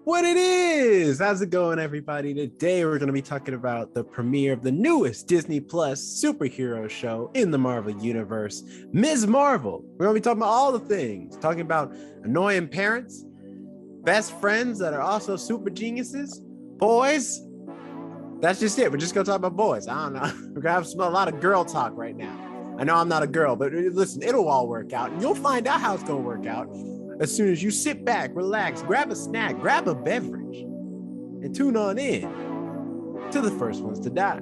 What it is. How's it going, everybody? Today we're going to be talking about the premiere of the newest Disney Plus superhero show in the Marvel Universe, Ms. Marvel. We're going to be talking about all the things, talking about annoying parents, best friends that are also super geniuses, boys. That's just it. We're just going to talk about boys. I don't know. We're going to have a lot of girl talk right now. I know I'm not a girl, but listen, it'll all work out. And you'll find out how it's going to work out as soon as you sit back, relax, grab a snack, grab a beverage, and tune on in to the first ones to die.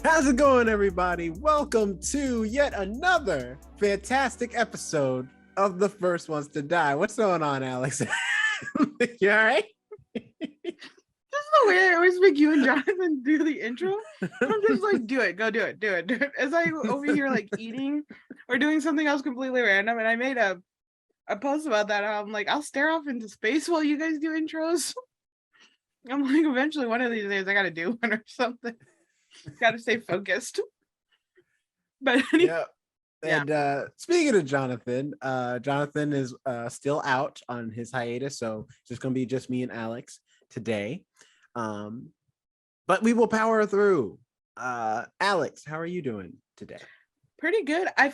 How's it going, everybody? Welcome to yet another fantastic episode of the first ones to die. What's going on, Alex? You all right? This is the way I always make you and Jonathan do the intro. I'm just like, do it. As I over here like eating or doing something else completely random, and I made a post about that. I'm like, I'll stare off into space while you guys do intros. I'm like, eventually one of these days I gotta do one or something. Gotta stay focused. But anyway. Yeah. And speaking of Jonathan, Jonathan is still out on his hiatus, so it's just gonna be just me and Alex today. But we will power through. Alex, how are you doing today? Pretty good. I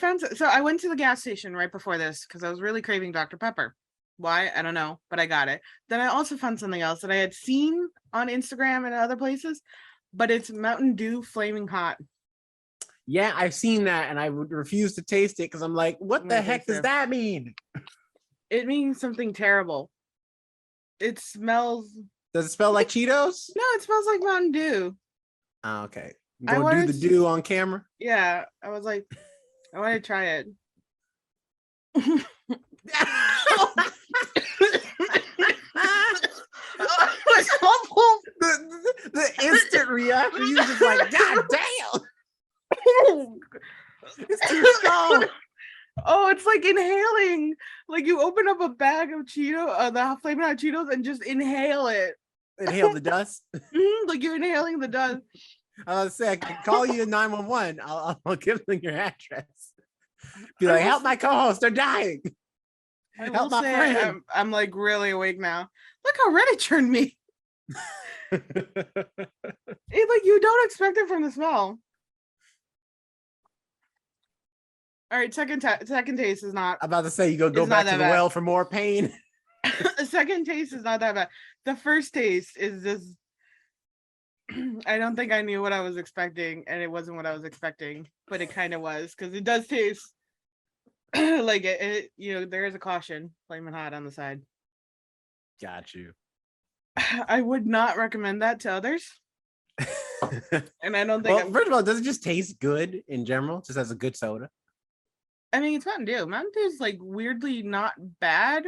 went to the gas station right before this because I was really craving Dr. Pepper. Why? I don't know, but I got it. Then I also found something else that I had seen on Instagram and other places, but it's Mountain Dew Flaming Hot. Yeah, I've seen that, and I would refuse to taste it because I'm like, what the heck does that mean? It means something terrible. It smells. Does it smell like Cheetos? No, it smells like Mountain Dew. Oh, okay. I'm gonna do the dew on camera. Yeah, I was like, I want to try it. the instant reaction, you just like, God damn. It's too strong. Oh, it's like inhaling. Like you open up a bag of the Flaming Hot Cheetos, and just inhale it. Inhale the dust. Like you're inhaling the dust. I was say I can call you 911. I'll give them your address. Be like, help my co-host, they're dying. Help my friend. I'm like really awake now. Look how red it turned me. Like you don't expect it from the smell. All right, second taste is not. I'm about to say you go back to the well for more pain. The second taste is not that bad. The first taste is just. I don't think I knew what I was expecting, and it wasn't what I was expecting, but it kind of was because it does taste like it. There is a caution, Flaming Hot on the side. Got you. I would not recommend that to others. And I don't think. Well, first of all, does it just taste good in general? Just as a good soda? I mean, it's Mountain Dew. Mountain Dew is like weirdly not bad.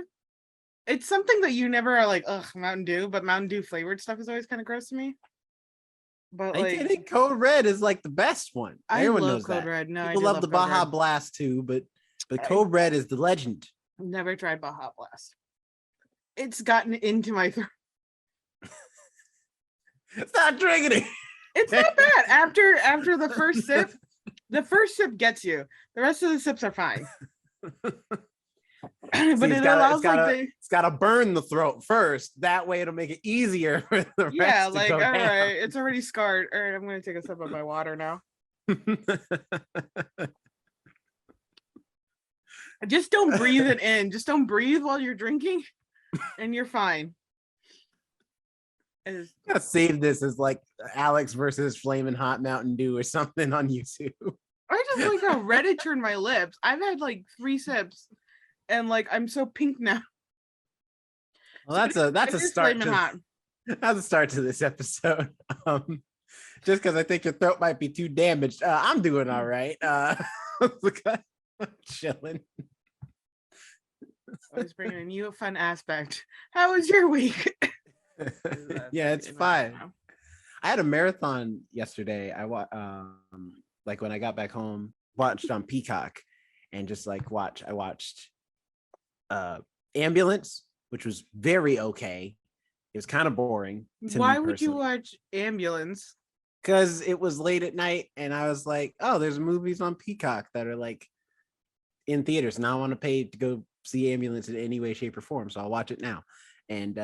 It's something that you never are like, ugh, Mountain Dew, but Mountain Dew flavored stuff is always kind of gross to me. But I think Code Red is like the best one. Everyone knows Code that. Red. No, people love the Baja Blast too, but Code Red is the legend. Never tried Baja Blast. It's gotten into my throat. Stop drinking it. It's not bad. After the first sip, the first sip gets you. The rest of the sips are fine. But it's got to burn the throat first. That way it'll make it easier for the rest. Yeah, like all down. right, it's already scarred. All right, I'm gonna take a sip of my water now. Just don't breathe it in. Just don't breathe while you're drinking, and you're fine. I'm gonna save this as like Alex versus Flaming Hot Mountain Dew or something on YouTube. I just like how red it turned my lips. I've had like 3 sips, and like I'm so pink now. Well, that's a start. That's a start to this episode. Just because I think your throat might be too damaged. I'm doing all right. I'm chilling. I was bringing you a fun aspect. How was your week? Yeah, it's fine. I had a marathon yesterday. I like when I got back home, watched on Peacock, and just like I watched Ambulance, which was very okay. It was kind of boring to me Why would you personally watch Ambulance? because it was late at night and I was like, oh, there's movies on Peacock that are like in theaters and I don't want to pay to go see Ambulance in any way, shape, or form. So I'll watch it now. And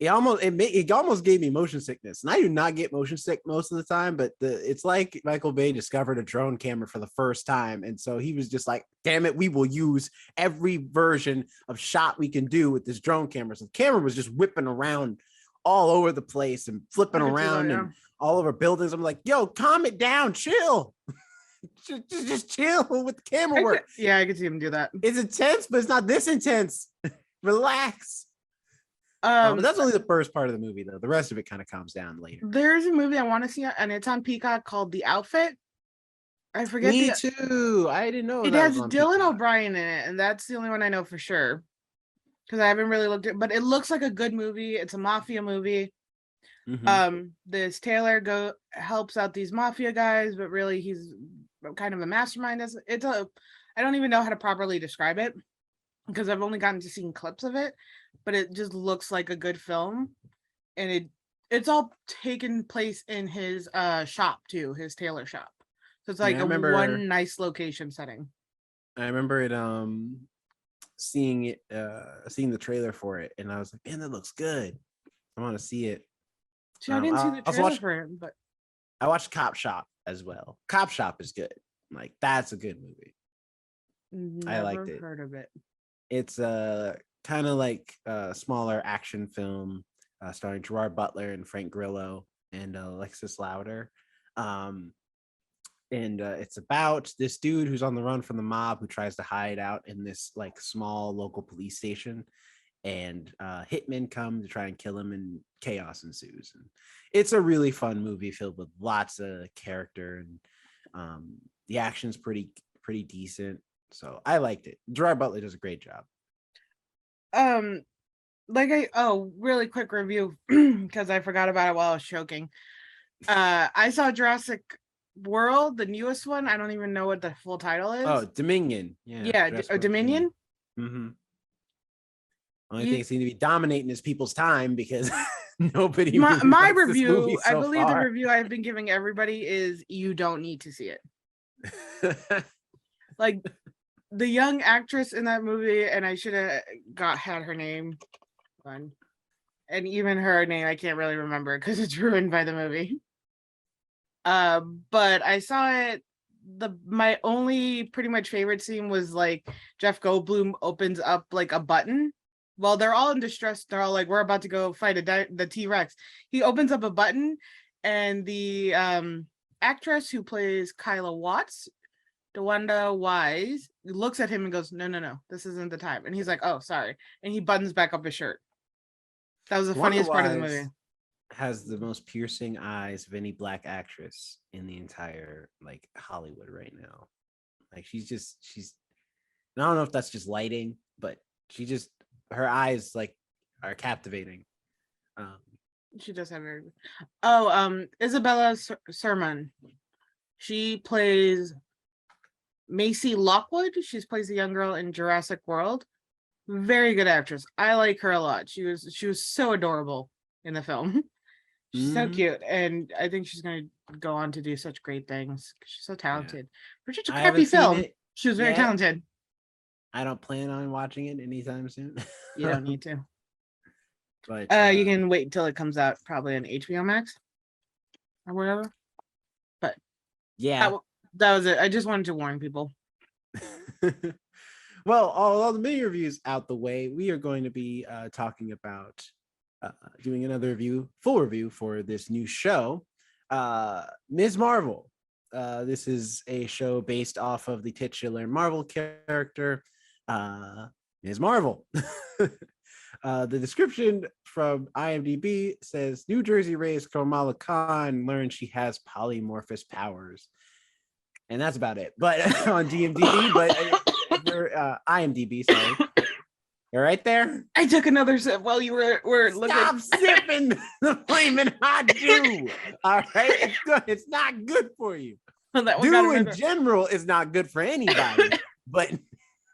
it almost gave me motion sickness. And I do not get motion sick most of the time, but it's like Michael Bay discovered a drone camera for the first time. And so he was just like, damn it, we will use every version of shot we can do with this drone camera. So the camera was just whipping around all over the place and flipping around and all over buildings. I'm like, yo, calm it down, chill. just chill with the camera work. I could see him do that. It's intense, but it's not this intense. Relax. But that's only the first part of the movie, though. The rest of it kind of calms down later. There's a movie I want to see, and it's on Peacock called The Outfit. I forget. Me too. I didn't know it has Dylan O'Brien in it, and that's the only one I know for sure. Because I haven't really looked at, but it looks like a good movie. It's a mafia movie. Mm-hmm. This Taylor helps out these mafia guys, but really he's kind of a mastermind. I don't even know how to properly describe it because I've only gotten to see clips of it. But it just looks like a good film, and it's all taken place in his shop too, his tailor shop. So it's like one nice location setting. I remember it seeing the trailer for it, and I was like, man, that looks good. I want to see it. I didn't see the trailer for it, but I watched Cop Shop as well. Cop Shop is good. Like that's a good movie. I liked it. Heard of it. It's kind of like a smaller action film starring Gerard Butler and Frank Grillo and Alexis Louder. And it's about this dude who's on the run from the mob who tries to hide out in this like small local police station. And hitmen come to try and kill him and chaos ensues. And it's a really fun movie filled with lots of character and the action's pretty decent. So I liked it. Gerard Butler does a great job. Really quick review because I forgot about it while I was choking. I saw Jurassic World, the newest one. I don't even know what the full title is. Oh, Dominion. Yeah, Dominion. Mm-hmm. Only thing seems to be dominating is people's time because nobody. My review, I believe the review I've been giving everybody is you don't need to see it. Like the young actress in that movie, and I should have had her name on, and even her name I can't really remember because it's ruined by the movie. But I saw it. My only pretty much favorite scene was like Jeff Goldblum opens up like a button. Well, they're all in distress. They're all like, we're about to go fight the T-Rex. He opens up a button, and the actress who plays Kyla Watts, DeWanda Wise, looks at him and goes, no, this isn't the time. And he's like, oh, sorry. And he buttons back up his shirt. That was the funniest part of the movie. Has the most piercing eyes of any black actress in the entire like Hollywood right now. Like she's I don't know if that's just lighting, but her eyes like are captivating. She does have very Isabella Sermon. She plays Macy Lockwood. She plays a young girl in Jurassic World. Very good actress. I like her a lot. She was so adorable in the film. She's so cute, and I think she's going to go on to do such great things. She's so talented. For such a crappy film, she was very talented. I don't plan on watching it anytime soon. You don't need to. But you can wait until it comes out, probably on HBO Max or whatever. But yeah, that was it. I just wanted to warn people. Well, all the mini reviews out the way, we are going to be talking about doing another full review for this new show, Ms. Marvel. This is a show based off of the titular Marvel character, Ms. Marvel. The description from IMDb says New Jersey raised Kamala Khan learned she has polymorphous powers. And that's about it. But on DMDB, IMDb, sorry. You're right there. I took another sip while you were looking. Stop sipping the flaming hot dew. All right, it's good. It's not good for you. Dew in general is not good for anybody, but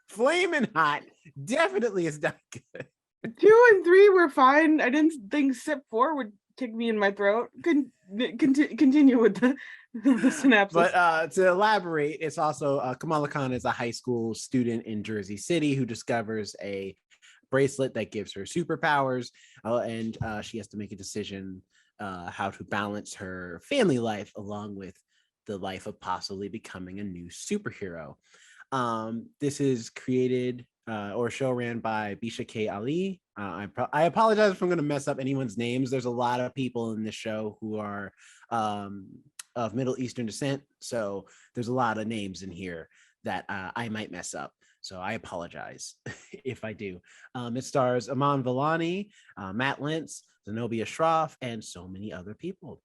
flaming hot definitely is not good. 2 and 3 were fine. I didn't think Sip 4 would kick me in my throat. Continue with the synopsis. But to elaborate, it's also Kamala Khan is a high school student in Jersey City who discovers a bracelet that gives her superpowers, and she has to make a decision how to balance her family life along with the life of possibly becoming a new superhero. This is created or show ran by Bisha K. Ali. I apologize if I'm going to mess up anyone's names. There's a lot of people in this show who are of Middle Eastern descent, so there's a lot of names in here that I might mess up. So I apologize if I do. It stars Aman Vellani, Matt Lentz, Zenobia Shroff, and so many other people.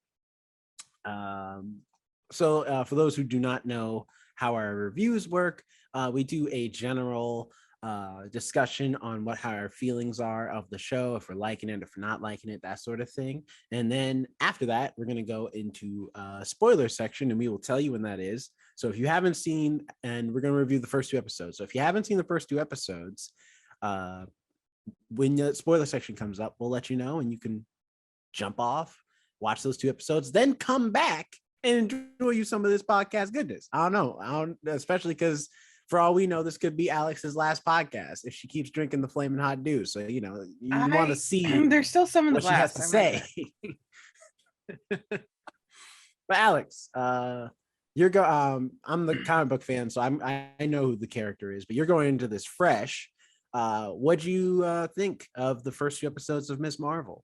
So for those who do not know how our reviews work, we do a general discussion on how our feelings are of the show, if we're liking it, if we're not liking it, that sort of thing. And then after that, we're going to go into a spoiler section, and we will tell you when that is. So if you haven't seen, and we're going to review the first 2 episodes. So if you haven't seen the first 2 episodes, when the spoiler section comes up, we'll let you know, and you can jump off, watch those 2 episodes, then come back and enjoy you some of this podcast goodness. I don't know, especially because for all we know, this could be Alex's last podcast if she keeps drinking the flaming hot dew. So you want to see there's still some in the what she has to say. But Alex, you're I'm the comic book fan, so I know who the character is, but you're going into this fresh. What'd you think of the first 2 episodes of Ms. Marvel?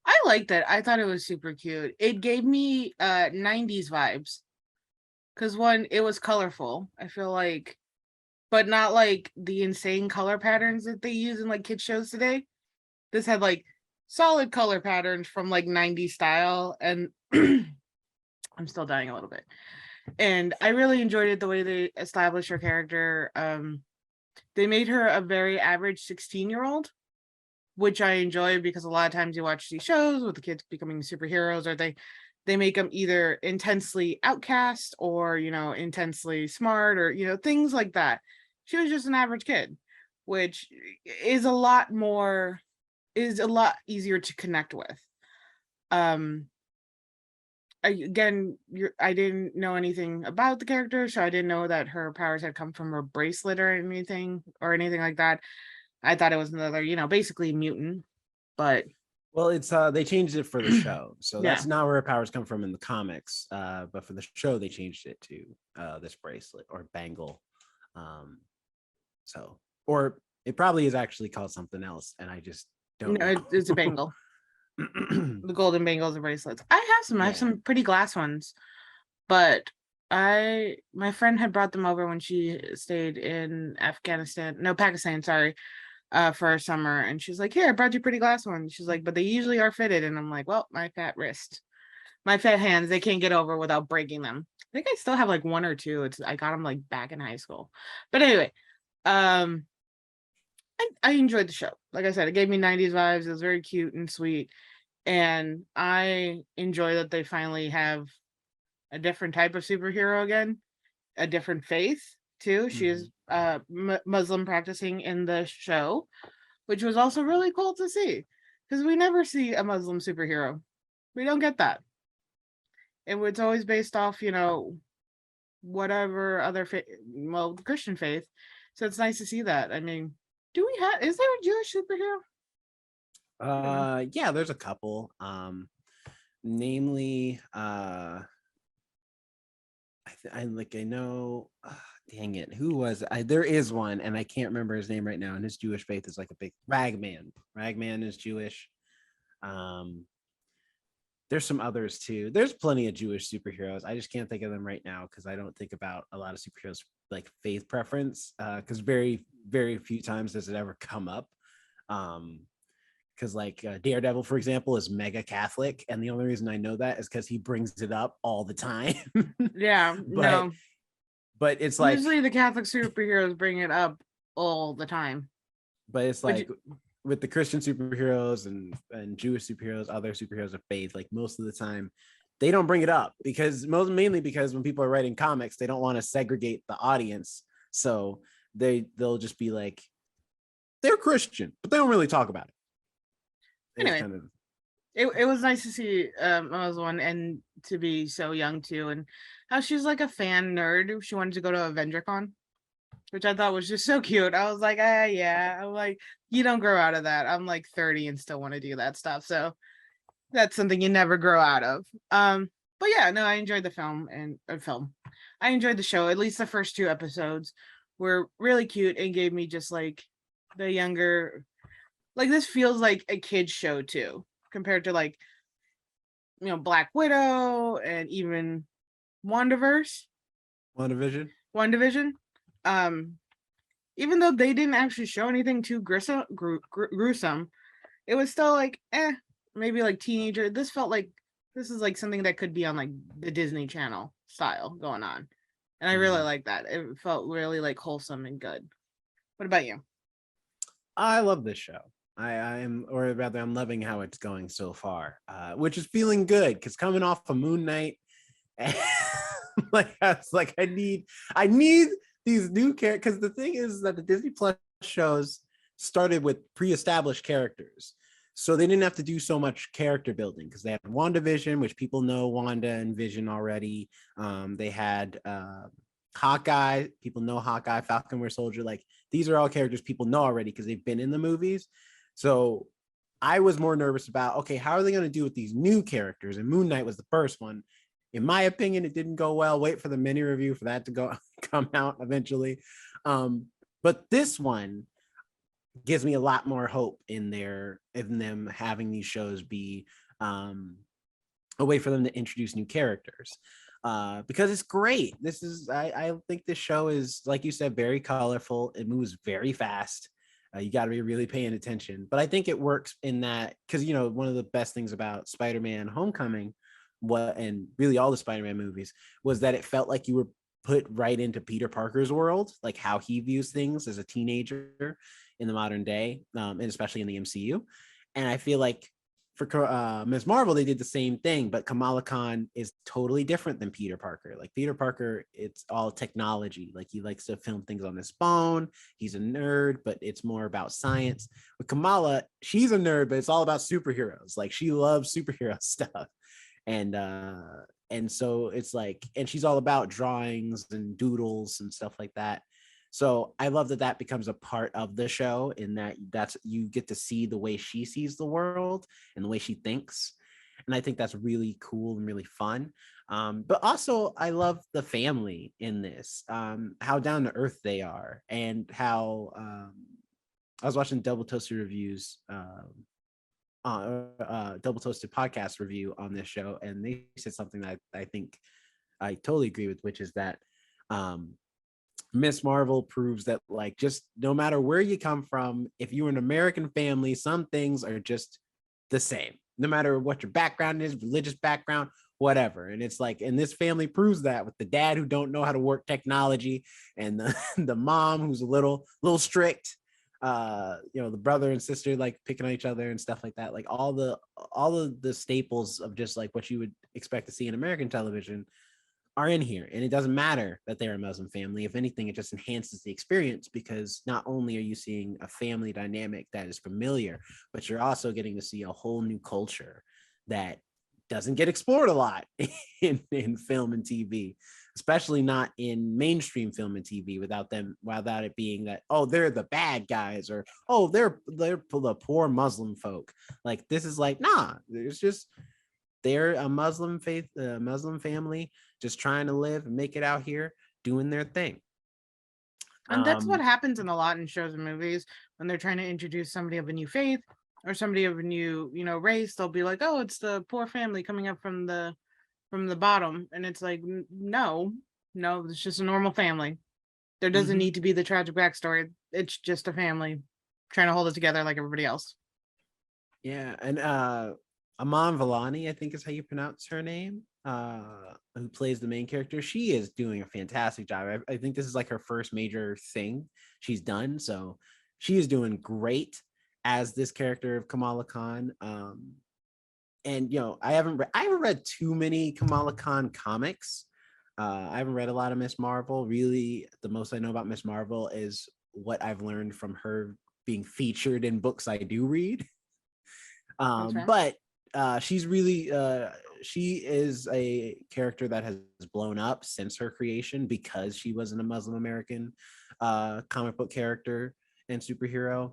I liked it. I thought it was super cute. It gave me 90s vibes. Because one, it was colorful, I feel like, but not like the insane color patterns that they use in like kids shows today. This had like solid color patterns from like 90s style, and I'm still dying a little bit. And I really enjoyed it, the way they established her character. They made her a very average 16-year-old, which I enjoy, because a lot of times you watch these shows with the kids becoming superheroes, or they make them either intensely outcast or, intensely smart, or, things like that. She was just an average kid, which is a lot easier to connect with. I didn't know anything about the character, so I didn't know that her powers had come from a bracelet or anything like that. I thought it was another, basically mutant, but well, it's they changed it for the show, so yeah. that's not where her powers come from in the comics. But for the show, they changed it to this bracelet or bangle. Or it probably is actually called something else, and I just don't know. It's a bangle. The golden bangles and bracelets. I have some pretty glass ones, but my friend had brought them over when she stayed in Pakistan, sorry. For a summer, and she's like, "Here, I brought you pretty glass ones." She's like, "But they usually are fitted," and I'm like, "Well, my fat hands, they can't get over without breaking them." I think I still have like 1 or 2. I got them like back in high school, but anyway, I enjoyed the show. Like I said, it gave me 90s vibes. It was very cute and sweet, and I enjoy that they finally have a different type of superhero again, a different faith too. She is Muslim practicing in the show, which was also really cool to see, because we never see a Muslim superhero. We don't get that. It's always based off, whatever other the Christian faith. So it's nice to see that. I mean, is there a Jewish superhero? Yeah, there's a couple. Namely, I know. Dang it, who was there is one, and I can't remember his name right now, and his Jewish faith is like a big Ragman is Jewish. There's some others too. There's plenty of Jewish superheroes. I just can't think of them right now because I don't think about a lot of superheroes like faith preference, because very, very few times does it ever come up. Because like Daredevil, for example, is mega Catholic, and the only reason I know that is because he brings it up all the time. Yeah, but it's like usually the Catholic superheroes bring it up all the time. But it's like with the Christian superheroes and Jewish superheroes, other superheroes of faith, like most of the time they don't bring it up mainly because when people are writing comics, they don't want to segregate the audience. So they'll just be like, they're Christian, but they don't really talk about it. It's Anyway, kind of it was nice to see Emma's one and to be so young too, and how she's like a fan nerd. She wanted to go to AvengerCon, which I thought was just so cute. I was like, yeah. I'm like, you don't grow out of that. I'm like 30 and still want to do that stuff. So that's something you never grow out of. But yeah, no, I enjoyed the film and film. I enjoyed the show. At least the first 2 episodes were really cute and gave me just like the younger, like this feels like a kid's show too, compared to like Black Widow and even WandaVerse, WandaVision. WandaVision. Um, Even though they didn't actually show anything too gruesome, it was still like, maybe like teenager. This felt like this is like something that could be on like the Disney Channel style going on. And I really like that. It felt really like wholesome and good. What about you? I love this show. Or rather, I'm loving how it's going so far, which is feeling good because coming off of Moon Knight, like I was like, I need these new characters. Because the thing is that the Disney Plus shows started with pre-established characters, so they didn't have to do so much character building because they had WandaVision, which people know Wanda and Vision already. They had Hawkeye, people know Hawkeye, Falcon Winter Soldier. Like these are all characters people know already because they've been in the movies. So I was more nervous about, okay, how are they going to do with these new characters? And Moon Knight was the first one. In my opinion, it didn't go well. Wait for the mini review for that to come out eventually. But this one gives me a lot more hope in them having these shows be a way for them to introduce new characters. Because it's great. I think this show is, like you said, very colorful. It moves very fast. You got to be really paying attention. But I think it works in that because, one of the best things about Spider-Man Homecoming, and really all the Spider-Man movies, was that it felt like you were put right into Peter Parker's world, like how he views things as a teenager in the modern day, and especially in the MCU. And I feel like for Ms. Marvel, they did the same thing, but Kamala Khan is totally different than Peter Parker. Like Peter Parker, it's all technology. Like he likes to film things on his phone. He's a nerd, but it's more about science. With Kamala, she's a nerd, but it's all about superheroes. Like she loves superhero stuff. And so it's like, and she's all about drawings and doodles and stuff like that. So I love that becomes a part of the show, in that's you get to see the way she sees the world and the way she thinks. And I think that's really cool and really fun. But also I love the family in this, how down to earth they are, and how I was watching Double Toasted reviews, Double Toasted podcast review on this show, and they said something that I think I totally agree with, which is that Miss Marvel proves that, like, just no matter where you come from, if you're an American family, some things are just the same, no matter what your background is, religious background, whatever. And it's like, and this family proves that, with the dad who don't know how to work technology, and the mom who's a little strict, the brother and sister like picking on each other and stuff like that. Like all of the staples of just like what you would expect to see in American television are in here. And it doesn't matter that they're a Muslim family. If anything, it just enhances the experience, because not only are you seeing a family dynamic that is familiar, but you're also getting to see a whole new culture that doesn't get explored a lot in film and TV, especially not in mainstream film and TV, without it being that, oh, they're the bad guys, or oh, they're the poor Muslim folk. Like this is like, nah, it's just they're a Muslim family just trying to live and make it out here doing their thing. And that's what happens in a lot in shows and movies when they're trying to introduce somebody of a new faith or somebody of a new, race. They'll be like, "Oh, it's the poor family coming up from the bottom," and it's like, no, it's just a normal family. There doesn't need to be the tragic backstory. It's just a family trying to hold it together like everybody else. Yeah, and Aman Vellani, I think is how you pronounce her name, who plays the main character. She is doing a fantastic job. I think this is like her first major thing she's done, so she is doing great as this character of Kamala Khan. And I haven't read too many Kamala Khan comics. I haven't read a lot of Miss Marvel. Really, the most I know about Miss Marvel is what I've learned from her being featured in books I do read. Right. But she's really she is a character that has blown up since her creation because she wasn't a Muslim American comic book character and superhero.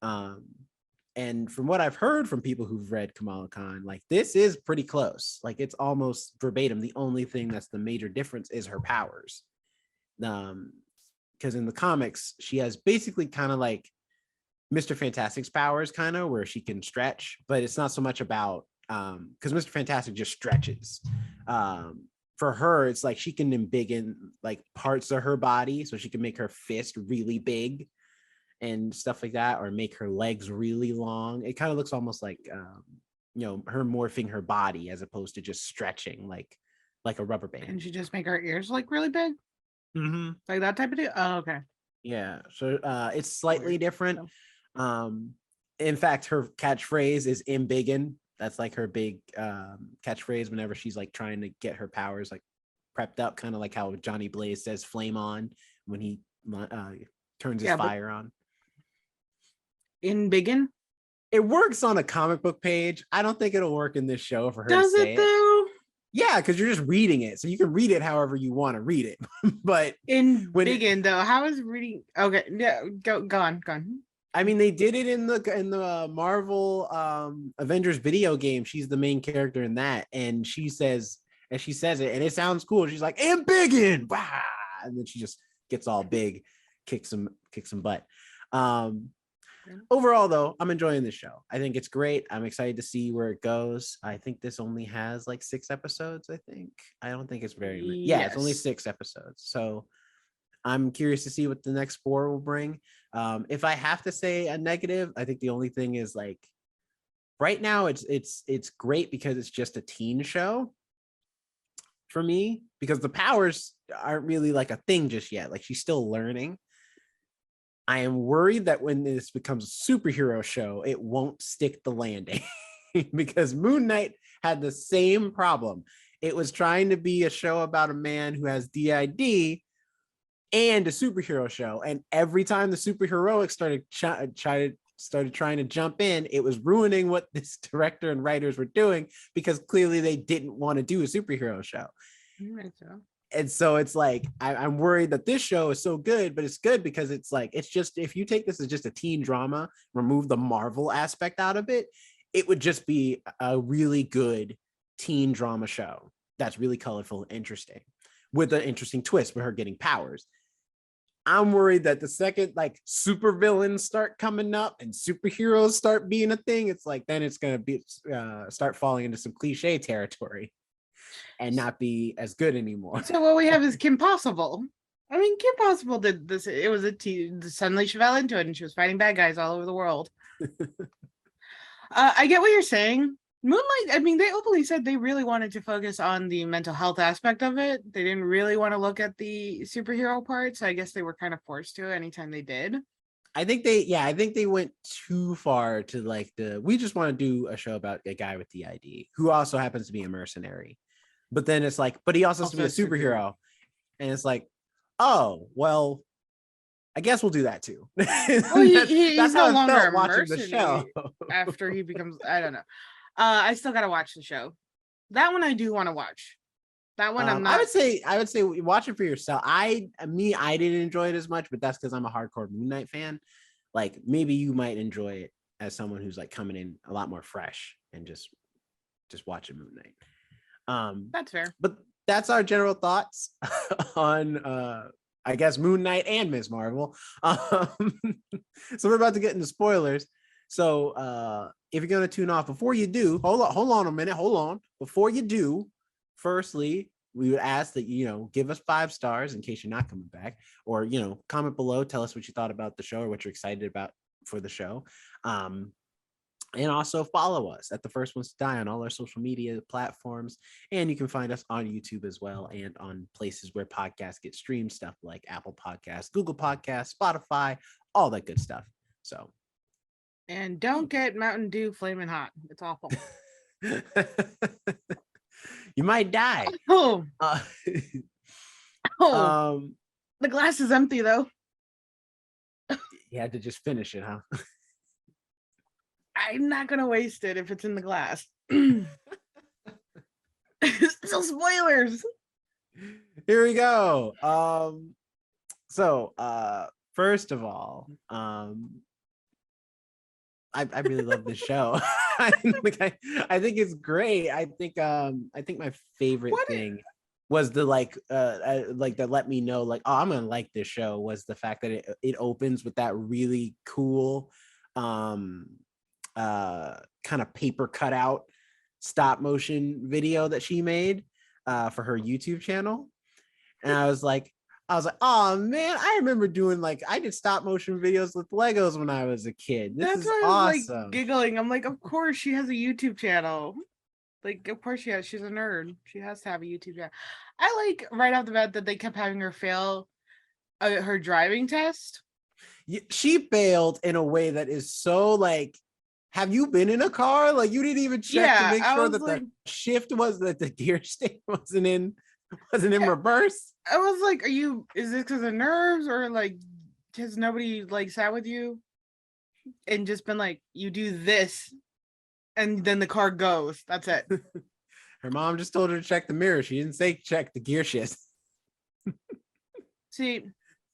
And from what I've heard from people who've read Kamala Khan, like this is pretty close. Like it's almost verbatim. The only thing that's the major difference is her powers. Because in the comics, she has basically kind of like Mr. Fantastic's powers, kind of where she can stretch, but it's not so much about because Mr. Fantastic just stretches. For her, it's like she can embiggen like parts of her body, so she can make her fist really big and stuff like that, or make her legs really long. It kind of looks almost like her morphing her body as opposed to just stretching like a rubber band. Can she just make her ears like really big? Mm-hmm. Like that type of deal? Oh, okay. Yeah, so it's slightly different. In fact, her catchphrase is "embiggen." That's like her big catchphrase whenever she's like trying to get her powers like prepped up, kind of like how Johnny Blaze says "flame on" when he turns his fire on. Embiggen? It works on a comic book page. I don't think it'll work in this show for her. Does to say it though? Yeah, because you're just reading it, so you can read it however you want to read it. But embiggen though, how is reading? Okay, yeah, go on. I mean, they did it in the Marvel Avengers video game. She's the main character in that, and she says it, and it sounds cool. She's like, "Embiggen!" And then she just gets all big, kicks some butt. Overall, though, I'm enjoying the show. I think it's great. I'm excited to see where it goes. I think this only has like 6 episodes. I don't think it's very many. Yeah, it's only 6 episodes. So I'm curious to see what the next 4 will bring. If I have to say a negative, I think the only thing is like right now it's great because it's just a teen show for me, because the powers aren't really like a thing just yet. Like she's still learning. I am worried that when this becomes a superhero show, it won't stick the landing because Moon Knight had the same problem. It was trying to be a show about a man who has DID and a superhero show. And every time the superheroics started trying to jump in, it was ruining what this director and writers were doing because clearly they didn't want to do a superhero show. And so it's like I'm worried that this show is so good, but it's good because it's like it's just, if you take this as just a teen drama, remove the Marvel aspect out of it, it would just be a really good teen drama show that's really colorful and interesting with an interesting twist with her getting powers. I'm worried that the second like super villains start coming up and superheroes start being a thing, it's like then it's gonna be start falling into some cliche territory and not be as good anymore. So what we have is Kim Possible. I mean, Kim Possible did this. It was suddenly she fell into it and she was fighting bad guys all over the world. I get what you're saying. Moonlight, I mean, they openly said they really wanted to focus on the mental health aspect of it. They didn't really want to look at the superhero part. So I guess they were kind of forced to anytime they did. I think they went too far to like we just want to do a show about a guy with DID who also happens to be a mercenary. But then it's like, but he also has to be a superhero. And it's like, oh, well, I guess we'll do that too. Well, he's no longer watching the show after he becomes, I don't know. I still got to watch the show. That one I do want to watch. That one I'm not. I would say watch it for yourself. I didn't enjoy it as much, but that's because I'm a hardcore Moon Knight fan. Like maybe you might enjoy it as someone who's like coming in a lot more fresh and just watching Moon Knight. That's fair. But that's our general thoughts on I guess Moon Knight and Ms. Marvel. So we're about to get into spoilers. So if you're gonna tune off, before you do, hold on a minute. Before you do, firstly, we would ask that give us 5 stars in case you're not coming back, or comment below, tell us what you thought about the show or what you're excited about for the show. And also follow us at The First Ones to Die on all our social media platforms. And you can find us on YouTube as well, and on places where podcasts get streamed, stuff like Apple Podcasts, Google Podcasts, Spotify, all that good stuff. So. And don't get Mountain Dew flaming hot. It's awful. You might die. Oh. The glass is empty though. You had to just finish it, huh? I'm not gonna waste it if it's in the glass. So spoilers. Here we go. So first of all, I really love this show. I think it's great. I think my favorite thing was the like that let me know like, oh, I'm gonna like this show, was the fact that it opens with that really cool kind of paper cutout stop motion video that she made for her YouTube channel. And I was like, oh man, I remember doing I did stop motion videos with Legos when I was a kid. This is why I was awesome. Giggling. I'm like, of course she has a YouTube channel. Like, of course she has. She's a nerd. She has to have a YouTube channel. I like right off the bat that they kept having her fail her driving test. She failed in a way that is so have you been in a car? Like, you didn't even check to make sure that the shift was that the gear stick wasn't in reverse. I was like, is this because of nerves, or has nobody sat with you and just been like, you do this and then the car goes, that's it. Her mom just told her to check the mirror. She didn't say check the gear shift. See,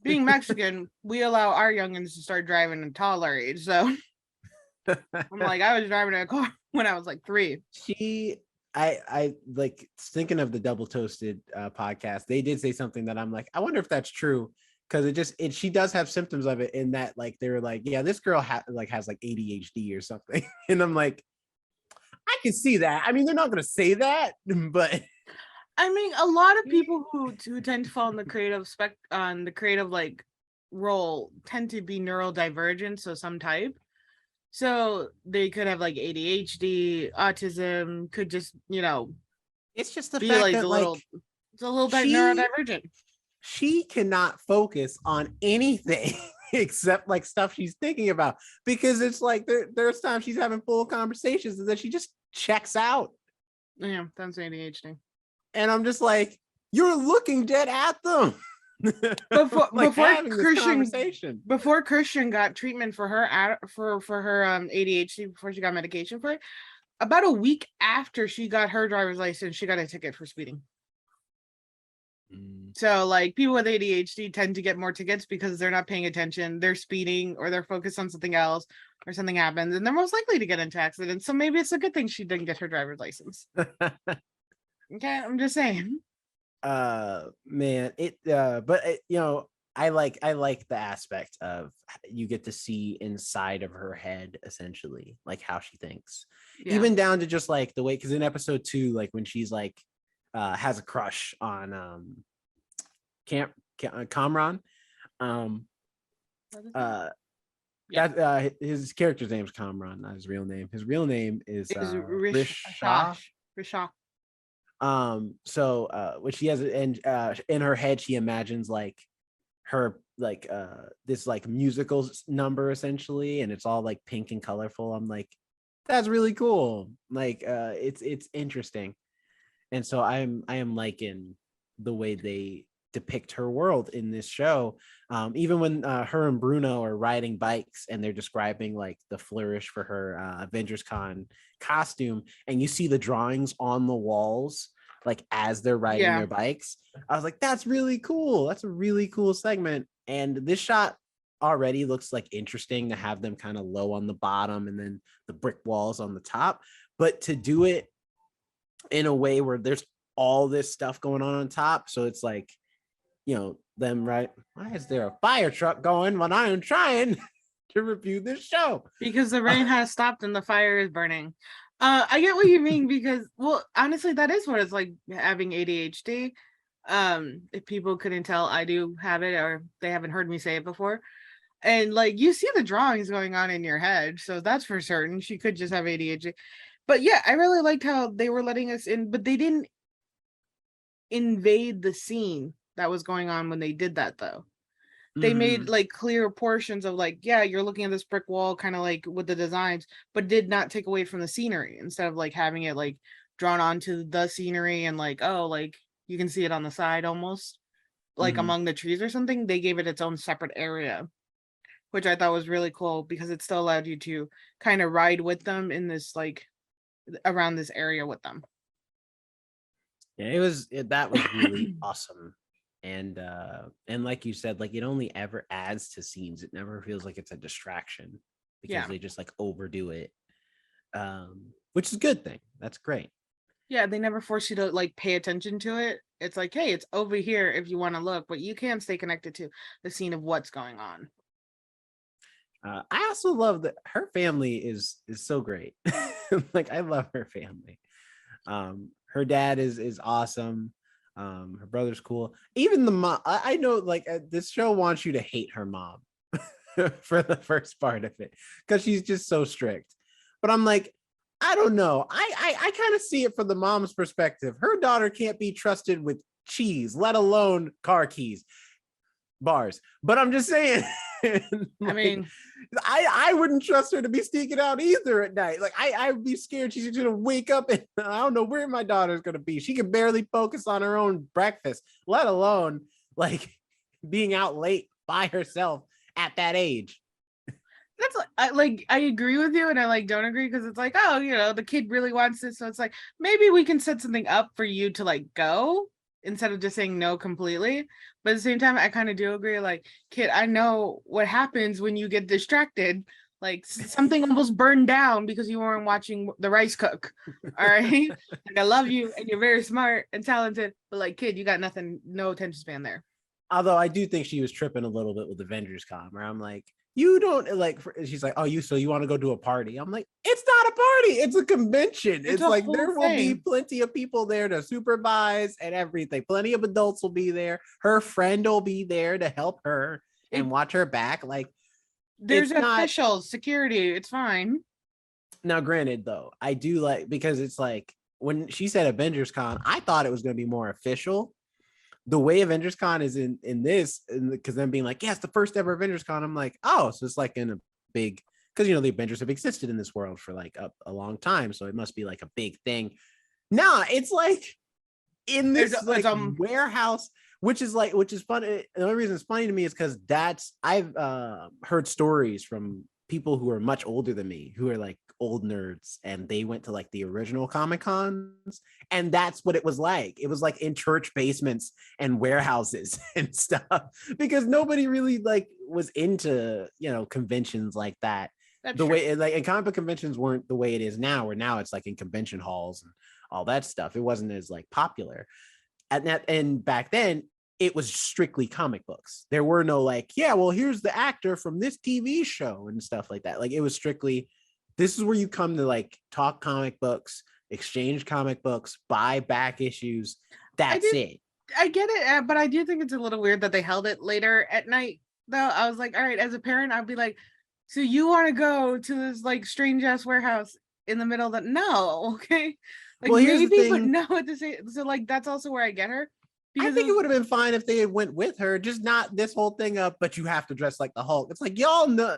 being Mexican, we allow our youngins to start driving at a taller age. So I'm like, I was driving a car when I was 3. I like thinking of the Double Toasted podcast. They did say something that I'm like, I wonder if that's true, because she does have symptoms of it, in that they were like, yeah, this girl has ADHD or something. And I'm like, I can see that. I mean, they're not going to say that, but I mean, a lot of people who tend to fall in the creative role tend to be neurodivergent, so some type. So they could have ADHD, autism, could just, it's just the be fact that it's a little bit neurodivergent. She cannot focus on anything except stuff she's thinking about, because it's there's times she's having full conversations and then she just checks out. Yeah, that's ADHD. And I'm just like, you're looking dead at them. Before Christian got treatment for her ADHD, before she got medication for it, about a week after she got her driver's license, she got a ticket for speeding. So people with ADHD tend to get more tickets because they're not paying attention, they're speeding, or they're focused on something else, or something happens, and they're most likely to get into accidents. So maybe it's a good thing she didn't get her driver's license. Okay, I'm just saying. Man, I like the aspect of you get to see inside of her head, essentially, how she thinks. Yeah. Even down to just the way, because in episode 2, when she's has a crush on Kamran. His character's name's Kamran, not his real name. His real name is Rishah. So when she has in her head, she imagines her this musical number, essentially, and it's all pink and colorful. I'm like, that's really cool. It's interesting. And so I am liking the way they depict her world in this show. Even when her and Bruno are riding bikes and they're describing the flourish for her Avengers Con costume, and you see the drawings on the walls as they're riding their bikes. I was like, that's really cool. That's a really cool segment. And this shot already looks interesting to have them kind of low on the bottom and then the brick walls on the top. But to do it in a way where there's all this stuff going on top, so it's them, right? Why is there a fire truck going when I am trying to review this show? Because the rain has stopped and the fire is burning. I get what you mean, because, well, honestly, that is what it's like having ADHD. If people couldn't tell, I do have it, or they haven't heard me say it before. And you see the drawings going on in your head, so that's for certain. She could just have ADHD. But yeah, I really liked how they were letting us in, but they didn't invade the scene that was going on when they did that, though. They made clear portions of yeah, you're looking at this brick wall kind of with the designs, but did not take away from the scenery, instead of having it drawn onto the scenery and you can see it on the side almost among the trees or something. They gave it its own separate area which I thought was really cool because it still allowed you to kind of ride with them in this like around this area with them. Yeah, that was really awesome. And like you said, like it only ever adds to scenes. It never feels like it's a distraction because Yeah. they just like overdo it. Which is a good thing. That's great. Yeah, they never force you to like pay attention to it. It's like, hey, it's over here if you want to look, but you can stay connected to the scene of what's going on. I also love that her family is so great. Like I love her family. Her dad is awesome. Her brother's cool. Even the mom. I know like this show wants you to hate her mom for the first part of it because she's just so strict. But I'm like, I don't know. I kind of see it from the mom's perspective. Her daughter can't be trusted with cheese, let alone car keys, bars. But I'm just saying. Like, I mean, I wouldn't trust her to be sneaking out either at night. Like I would be scared she's gonna wake up and I don't know where my daughter's gonna be. She can barely focus on her own breakfast, let alone like being out late by herself at that age. that's I agree with you and I like don't agree because it's like, oh, you know, the kid really wants this, so it's like maybe we can set something up for you to like go instead of just saying no completely. But at the same time, I kind of do agree, like, kid, I know what happens when you get distracted. Like something almost burned down because you weren't watching the rice cook. All right. Like I love you and you're very smart and talented, but like kid, you got nothing, no attention span there. Although I do think she was tripping a little bit with Avengers Con, where I'm like, you don't like. She's like, oh, you want to go to a party? I'm like, it's not a party, it's a convention. It's It's a like whole there will be thing. plenty of people there to supervise and everything. Plenty of adults will be there. Her friend will be there to help her and It, watch her back. Like there's it's not. officials, security, it's fine. Now, granted, though, I do like because it's like when she said Avengers Con, I thought it was going to be more official. The way Avengers Con is in this, because them being like, yeah, it's the first ever Avengers Con. I'm like, oh, so it's like in a big, because you know the Avengers have existed in this world for like a long time, so it must be like a big thing. Nah, it's like in There's this like warehouse, which is funny. The only reason it's funny to me is because I've heard stories from people who are much older than me, who are like old nerds, and they went to like the original Comic Cons, and that's what it was like. It was like in church basements and warehouses and stuff, because nobody really like was into, you know, conventions like that. that's The true. way like and comic book conventions weren't the way it is now, where now it's like in convention halls and all that stuff. It wasn't as like popular. And back then it was strictly comic books. There were no like, yeah, well, here's the actor from this TV show and stuff like that. Like it was strictly, this is where you come to like talk comic books, exchange comic books, buy back issues. That's it. I get it, but I do think it's a little weird that they held it later at night. Though I was like, all right, as a parent, I'd be like, so you want to go to this like strange ass warehouse in the middle of the no, okay, like Well, here's the maybe, but thing. no at the same. So like that's also where I get her I because think it would have been fine if they had went with her, just not this whole thing up, but you have to dress like the Hulk. It's like, y'all know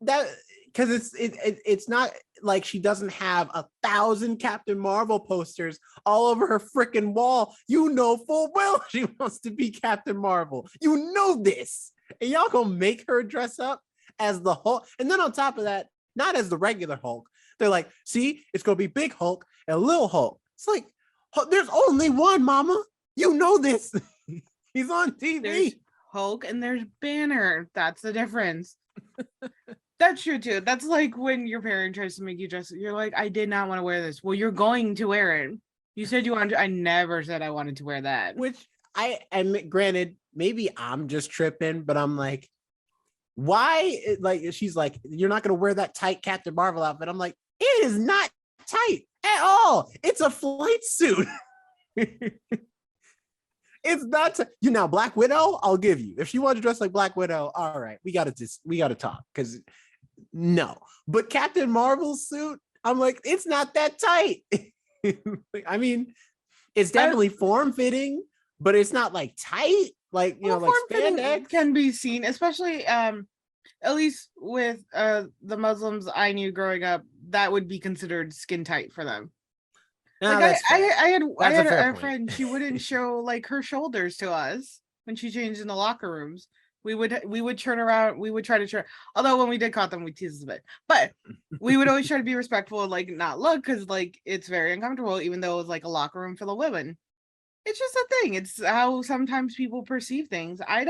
that, because it's not like she doesn't have 1,000 Captain Marvel posters all over her freaking wall. You know full well she wants to be Captain Marvel. You know this. And y'all gonna make her dress up as the Hulk. And then on top of that, not as the regular Hulk. They're like, see, it's gonna be Big Hulk and Little Hulk. It's like, there's only one, mama. You know this. He's on TV. there's Hulk and there's Banner. That's the difference. That's true too. That's like when your parent tries to make you dress. You're like, I did not want to wear this. Well, you're going to wear it. You said you wanted to. I never said I wanted to wear that. Which I admit, granted, maybe I'm just tripping, but I'm like, why? Like, she's like, you're not gonna wear that tight Captain Marvel outfit. I'm like, it is not tight at all. It's a flight suit. It's not you know, Black Widow, I'll give you. If she wants to dress like Black Widow, all right, we gotta talk, because no. But Captain Marvel's suit, I'm like, it's not that tight. I mean, it's definitely form-fitting, but it's not like tight, like, you know, like spandex. Can be seen, especially at least with the Muslims I knew growing up, that would be considered skin tight for them. No, Like I That's a had fair a point. friend, she wouldn't show like her shoulders to us when she changed in the locker rooms We would turn around. We would try to turn. Although when we did caught them, we teased a bit. But we would always try to be respectful and like not look because like it's very uncomfortable, even though it was like a locker room full of women. It's just a thing. It's how sometimes people perceive things. I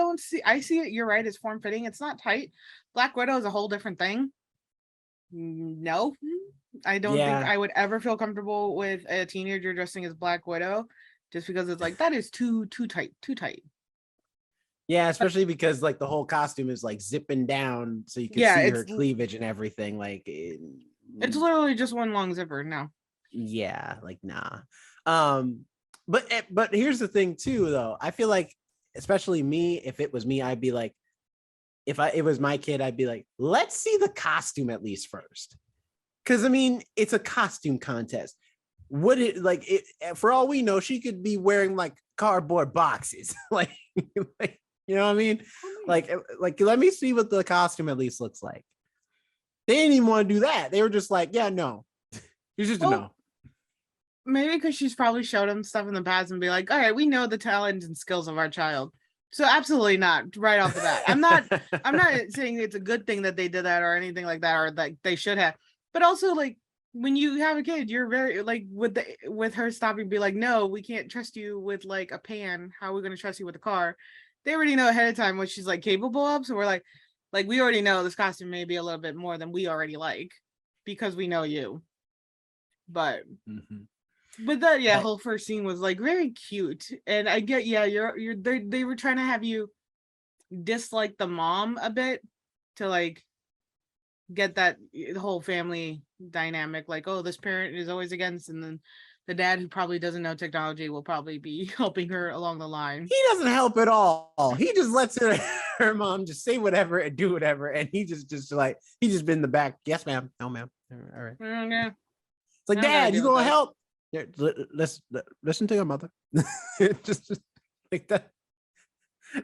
see it. You're right. It's form fitting. It's not tight. Black Widow is a whole different thing. No, I don't think Yeah. I would ever feel comfortable with a teenager dressing as Black Widow, just because it's like that is too tight, too tight. Yeah, especially because like the whole costume is like zipping down so you can Yeah, see her cleavage and everything. Like it's literally just one long zipper now. Yeah, like nah. But here's the thing too, though. I feel like, especially me, if it was me, I'd be like, if it was my kid, I'd be like, let's see the costume at least first. Because I mean, it's a costume contest. Would it like it for all we know, she could be wearing like cardboard boxes. like you know what I mean? Like let me see what the costume at least looks like. They didn't even want to do that. They were just like, yeah, no. It's just a no. Maybe because she's probably showed him stuff in the past and be like, all right, we know the talents and skills of our child. So absolutely not right off the bat. I'm not saying it's a good thing that they did that or anything like that, or like they should have. But also like when you have a kid, you're very like with her stopping, be like, no, we can't trust you with like a pan. How are we going to trust you with a car? They already know ahead of time what she's like capable of. So we're like we already know this costume may be a little bit more than we already like because we know you. But but that whole first scene was like very cute, and I get they were trying to have you dislike the mom a bit to like get that the whole family dynamic, like, oh, this parent is always against, and then the dad who probably doesn't know technology will probably be helping her along the line. He doesn't help at all. He just lets her mom just say whatever and do whatever, and he just like he just been in the back. Yes, ma'am. No, ma'am. All right. Yeah. It's like, Dad, you gonna help? Yeah, listen to your mother. just like that.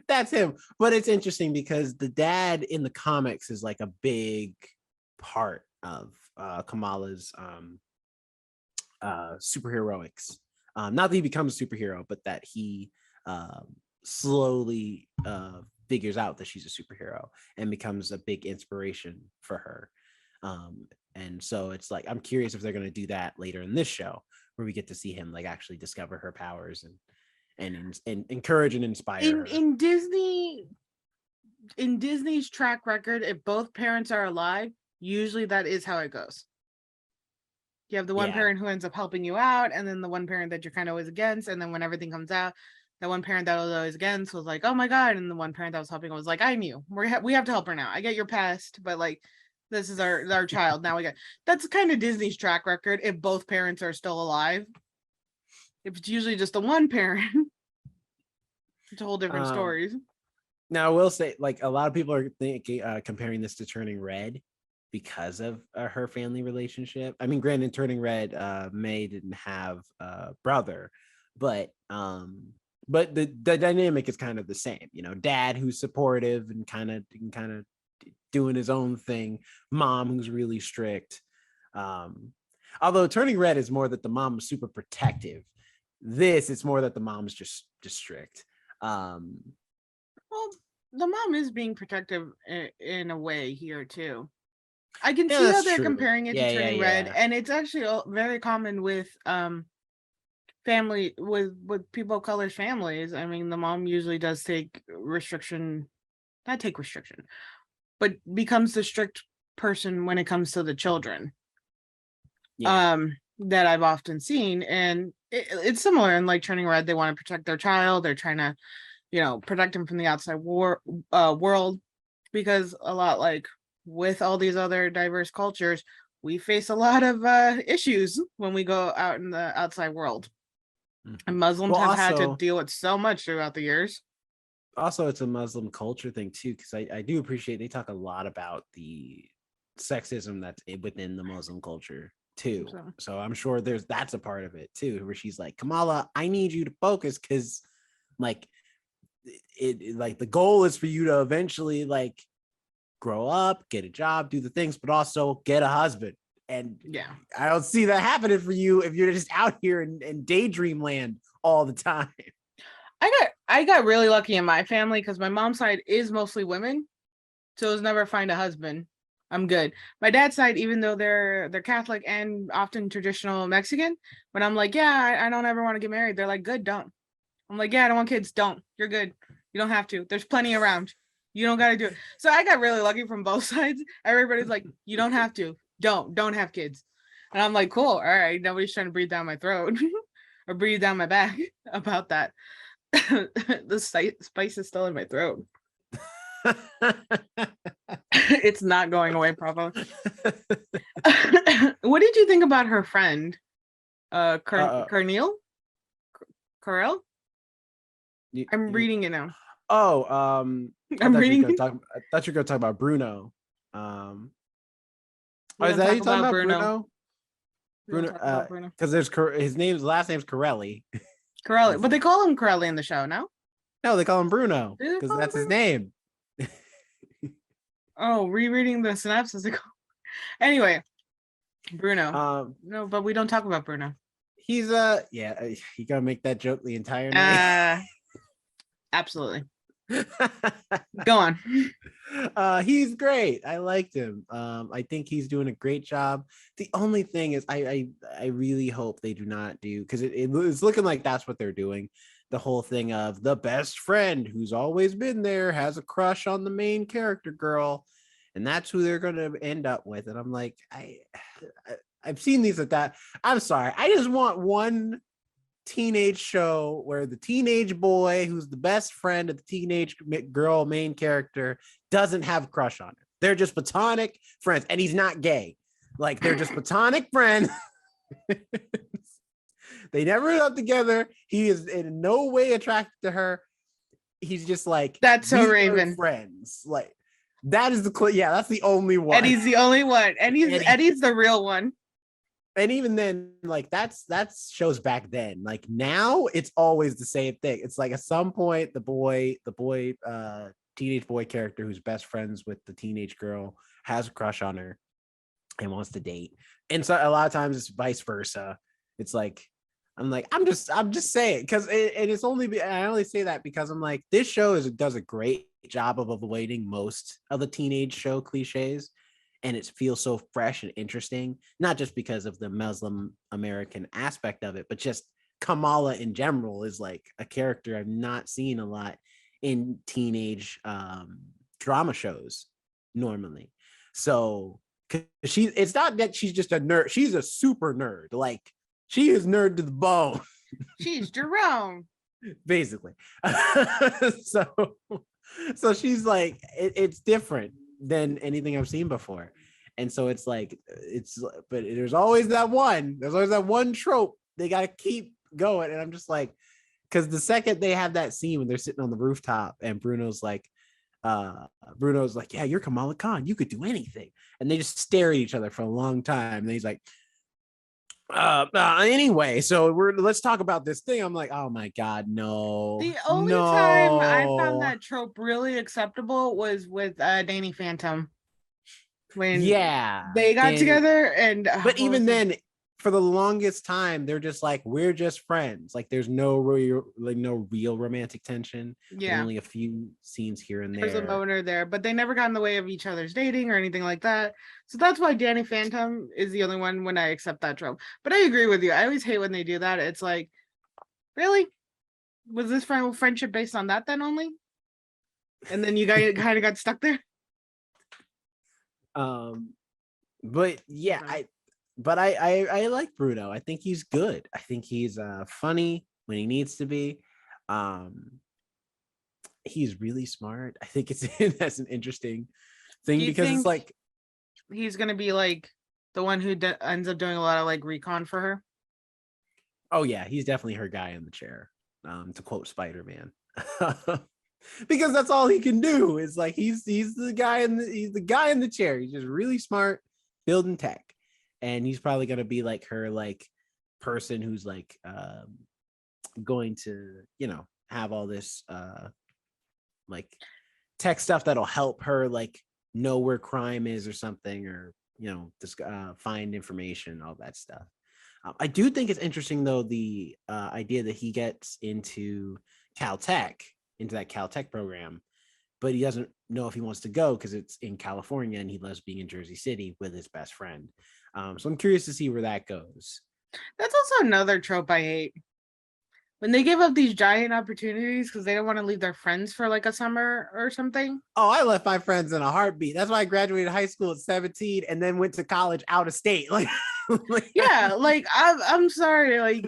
That's him. But it's interesting because the dad in the comics is like a big part of Kamala's superheroics. Not that he becomes a superhero, but that he slowly figures out that she's a superhero and becomes a big inspiration for her. And so it's like, I'm curious if they're going to do that later in this show, where we get to see him like actually discover her powers and encourage and inspire her. In Disney's track record, if both parents are alive, usually that is how it goes. You have the one parent who ends up helping you out, and then the one parent that you're kind of always against, and then when everything comes out, that one parent that was always against was like, oh my god, and the one parent that was helping was like, I knew we have to help her now. I get your past, but like this is our child now. That's kind of Disney's track record. If both parents are still alive, if it's usually just the one parent, it's a whole different stories. Now I will say, like, a lot of people are thinking comparing this to Turning Red because of her family relationship. I mean, granted, Turning Red, May didn't have a brother, but the dynamic is kind of the same. You know, dad who's supportive and kind of doing his own thing, mom who's really strict. Although Turning Red is more that the mom is super protective. It's more that the mom's just strict. Well, the mom is being protective in a way here too. I can see how they're comparing it to Turning Red, and it's actually very common with family with people of color's families. I mean, the mom usually does take restriction, but becomes the strict person when it comes to the children. That I've often seen, and it's similar in like Turning Red. They want to protect their child. They're trying to, protect him from the outside world, because a lot like with all these other diverse cultures, we face a lot of issues when we go out in the outside world. And Muslims have had to deal with so much throughout the years. Also, it's a Muslim culture thing too, because I do appreciate they talk a lot about the sexism that's within the Muslim culture too. So I'm sure that's a part of it too, where she's like, Kamala, I need you to focus, because like the goal is for you to eventually like grow up, get a job, do the things, but also get a husband. And I don't see that happening for you if you're just out here in daydream land all the time. I I got really lucky in my family because my mom's side is mostly women, so it was never find a husband. I'm good. My dad's side, even though they're Catholic and often traditional Mexican, when I'm like, yeah, I don't ever want to get married, they're like, good, don't. I'm like, yeah, I don't want kids, don't. You're good. You don't have to. There's plenty around. You don't got to do it. So I got really lucky from both sides. Everybody's like, you don't have to. Don't have kids. And I'm like, cool. All right. Nobody's trying to breathe down my throat or breathe down my back about that. The spice is still in my throat. It's not going away properly. What did you think about her friend? Carnel? Carell? I'm reading it now. Oh, I'm reading. I thought you were gonna talk about Bruno. Is that you talking about Bruno? Bruno, because there's his last name's Corelli. Corelli, but they call him Corelli in the show, no? No, they call him Bruno because that's his name. Oh, rereading the synopsis. Anyway, Bruno. No, but we don't talk about Bruno. He's you gotta make that joke the entire night. Absolutely. Go on. He's great. I liked him. I think he's doing a great job. The only thing is I really hope they do not do, because it's looking like that's what they're doing. The whole thing of the best friend who's always been there has a crush on the main character girl, and that's who they're gonna end up with. And I'm like, I've seen these at that. I'm sorry. I just want one teenage show where the teenage boy who's the best friend of the teenage girl main character doesn't have a crush on her. They're just platonic friends, and he's not gay. Like, they're just platonic friends. They never end up together. He is in no way attracted to her. He's just like, that's so Raven friends. Like, that is that's the only one. Eddie's the only one, and Eddie's the real one. And even then, like, that shows back then. Like, now it's always the same thing. It's like at some point the teenage boy character who's best friends with the teenage girl has a crush on her and wants to date. And so a lot of times it's vice versa. It's like, I'm just saying, because it's only, I only say that because I'm like, this show does a great job of avoiding most of the teenage show cliches, and it feels so fresh and interesting, not just because of the Muslim American aspect of it, but just Kamala in general is like a character I've not seen a lot in teenage drama shows normally. So it's not that she's just a nerd, she's a super nerd. Like, she is nerd to the bone. She's Jerome. Basically. So she's like, it's different than anything I've seen before. And so it's like, but there's always that one trope they got to keep going. And I'm just like, because the second they have that scene when they're sitting on the rooftop and Bruno's like, yeah, you're Kamala Khan, you could do anything. And they just stare at each other for a long time. And he's like, anyway, so let's talk about this thing. I'm like, oh my god, no. The only time I found that trope really acceptable was with Danny Phantom, when they got together. And but even then, for the longest time, they're just like, we're just friends. Like, there's no real romantic tension. Yeah, only a few scenes here and there. There's a boner there, but they never got in the way of each other's dating or anything like that. So that's why Danny Phantom is the only one when I accept that trope. But I agree with you. I always hate when they do that. It's like, really? Was this friendship based on that then only? And then you guys kind of got stuck there. But yeah, I like Bruno. I think he's good. I think he's funny when he needs to be. He's really smart. I think that's an interesting thing, because it's like, he's gonna be like the one who ends up doing a lot of like recon for her. Oh yeah, he's definitely her guy in the chair, to quote Spider-Man. Because that's all he can do. Is like, he's the guy in the chair. He's just really smart building tech. And he's probably going to be like her, like, person who's like going to, have all this like tech stuff that'll help her like know where crime is or something, or just find information, all that stuff. I do think it's interesting though, the idea that he gets into Caltech, into that Caltech program, but he doesn't know if he wants to go because it's in California and he loves being in Jersey City with his best friend. So I'm curious to see where that goes. That's also another trope I hate. When they give up these giant opportunities because they don't want to leave their friends for like a summer or something. Oh, I left my friends in a heartbeat. That's why I graduated high school at 17 and then went to college out of state. Like, yeah, like I'm sorry. Like,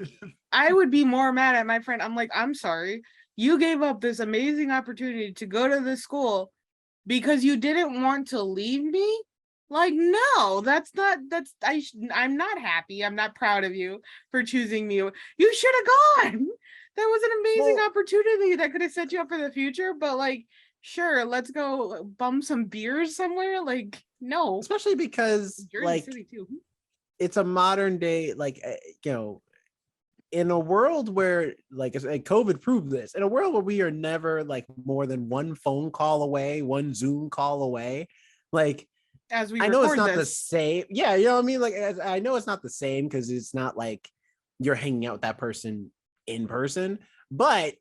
I would be more mad at my friend. I'm like, I'm sorry. You gave up this amazing opportunity to go to this school because you didn't want to leave me. Like, no, I'm not happy. I'm not proud of you for choosing me. You should have gone. That was an amazing opportunity that could have set you up for the future. But like, sure, let's go bum some beers somewhere. Like, no. Especially because Jersey like City too. it's a modern day, like in a world where like COVID proved this, in a world where we are never like more than one phone call away, one Zoom call away, like as we I know it's not this. the same. Yeah, you know what I mean? Like I know it's not the same because it's not like you're hanging out with that person in person, but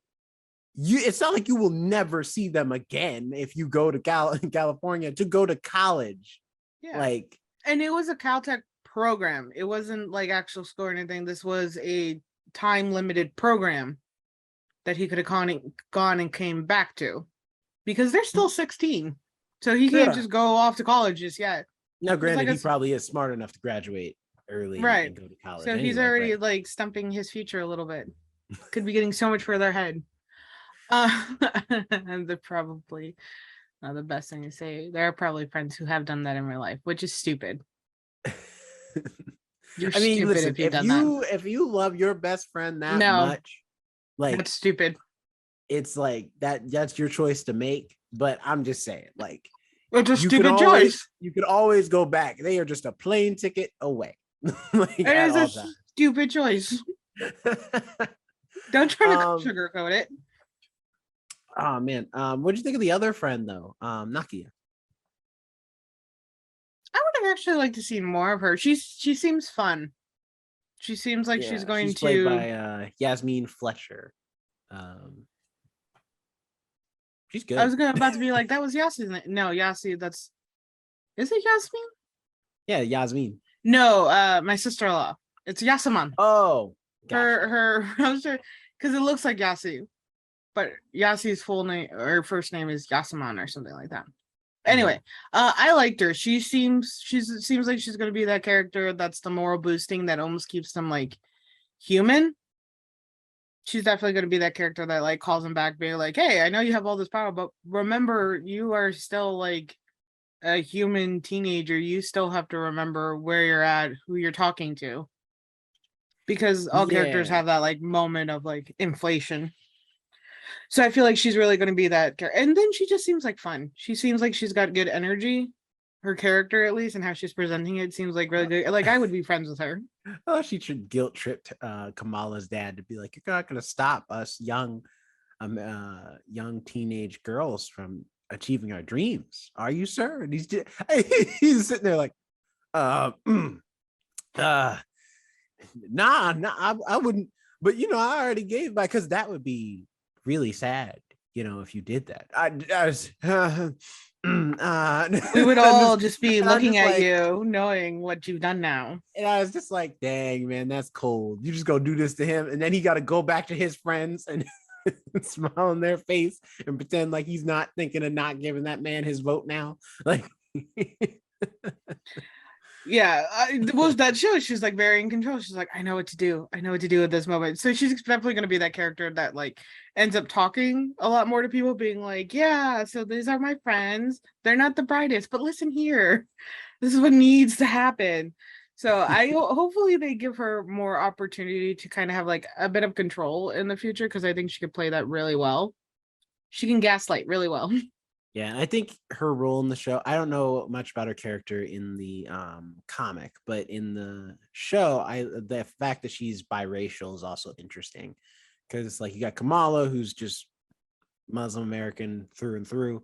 it's not like you will never see them again if you go to California to go to college. Yeah. Like, and it was a Caltech program. It wasn't like actual school or anything. This was a time limited program that he could have gone and came back to because they're still 16. So he can't just go off to college just yet. Now, granted, he probably is smart enough to graduate early and go to college. So he's already like stumping his future a little bit. Could be getting so much further ahead. And they're probably not the best thing to say. There are probably friends who have done that in real life, which is stupid. You're stupid listen, if you love your best friend that much, like that's stupid. It's like that's your choice to make. But I'm just saying, like, it's a stupid choice. You could always go back. They are just a plane ticket away. Like, it is a stupid choice. Don't try to sugarcoat it. Oh man. What do you think of the other friend though? Nakia. I would have actually liked to see more of her. She seems fun. She seems like she's played by Yasmin Fletcher. She's good. I was about to be like, that was Yasmin. No, Yassi, is it Yasmin? Yeah, Yasmin. No, my sister-in-law. It's Yasaman. Oh, gotcha. Her because it looks like Yassi, but Yassi's full name or first name is Yasaman or something like that. Anyway, I liked her. She seems like she's gonna be that character that's the moral boosting that almost keeps them like human. She's definitely gonna be that character that like calls him back, being like, "Hey, I know you have all this power, but remember, you are still like a human teenager. You still have to remember where you're at, who you're talking to." Because all characters have that like moment of like inflation. So I feel like she's really going to be that character. And then she just seems like fun. She seems like she's got good energy. Her character, at least, and how she's presenting it seems like really good. Like I would be friends with her. Oh, she should guilt tripped Kamala's dad to be like, "You're not going to stop us young teenage girls from achieving our dreams, are you, sir?" And he's sitting there like, nah, I wouldn't. But I already gave by, because that would be really sad, if you did that. We would all just be looking at you, knowing what you've done now. And I was just like, dang, man, that's cold. You just go do this to him, and then he got to go back to his friends and smile on their face and pretend like he's not thinking of not giving that man his vote now. Like, yeah, well, that shows she's like very in control. She's like, I know what to do at this moment. So she's definitely going to be that character that like ends up talking a lot more to people, being like, yeah, so these are my friends, they're not the brightest, but listen here, this is what needs to happen. So I hopefully they give her more opportunity to kind of have like a bit of control in the future, because I think she could play that really well. She can gaslight really well. Yeah, I think her role in the show, I don't know much about her character in the comic, but in the show, the fact that she's biracial is also interesting, because like you got Kamala, who's just Muslim American through and through.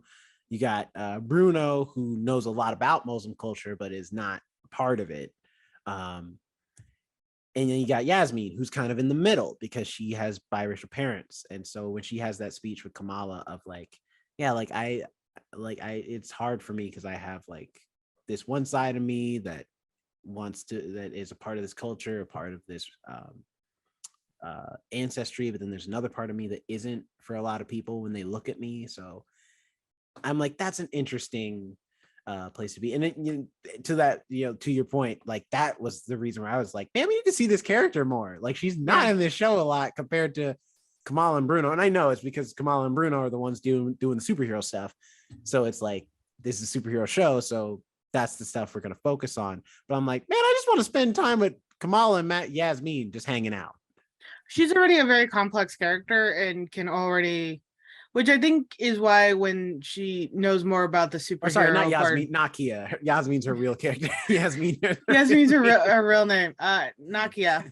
You got Bruno, who knows a lot about Muslim culture but is not part of it. And And then you got Yasmin, who's kind of in the middle because she has biracial parents. And so when she has that speech with Kamala of like, yeah, it's hard for me because I have like this one side of me that is a part of this culture, a part of this ancestry, but then there's another part of me that isn't for a lot of people when they look at me. So I'm like, that's an interesting place to be. And to your point, like that was the reason where I was like, man, we need to see this character more. Like she's not in this show a lot compared to Kamala and Bruno. And I know it's because Kamala and Bruno are the ones doing the superhero stuff. So it's like, this is a superhero show. So that's the stuff we're going to focus on. But I'm like, man, I just want to spend time with Kamala and Yasmin just hanging out. She's already a very complex character and can already, which I think is why when she knows more about the superhero. Sorry, not Yasmin, Nakia. Yasmin's her real character. Yasmin's her real name. Nakia.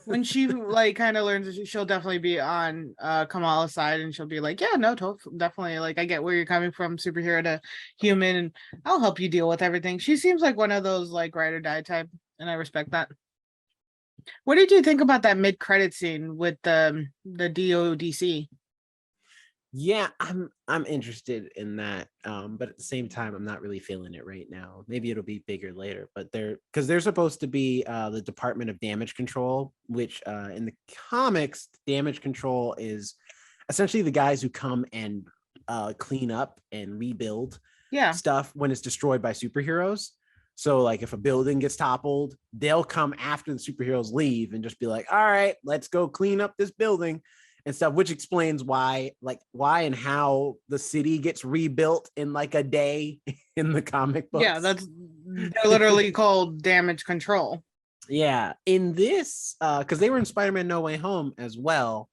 When she like kind of learns, she'll definitely be on Kamala's side, and she'll be like, yeah, no, definitely. Like, I get where you're coming from, superhero to human, and I'll help you deal with everything. She seems like one of those like ride or die type, and I respect that. What did you think about that mid-credit scene with the DODC? Yeah, I'm interested in that, but at the same time, I'm not really feeling it right now. Maybe it'll be bigger later, but they're supposed to be the Department of Damage Control, which in the comics, Damage Control is essentially the guys who come and clean up and rebuild stuff when it's destroyed by superheroes. So like if a building gets toppled, they'll come after the superheroes leave and just be like, all right, let's go clean up this building and stuff, which explains why and how the city gets rebuilt in like a day in the comic books. Yeah, they're literally called Damage Control. Yeah, in this, because they were in Spider-Man No Way Home as well.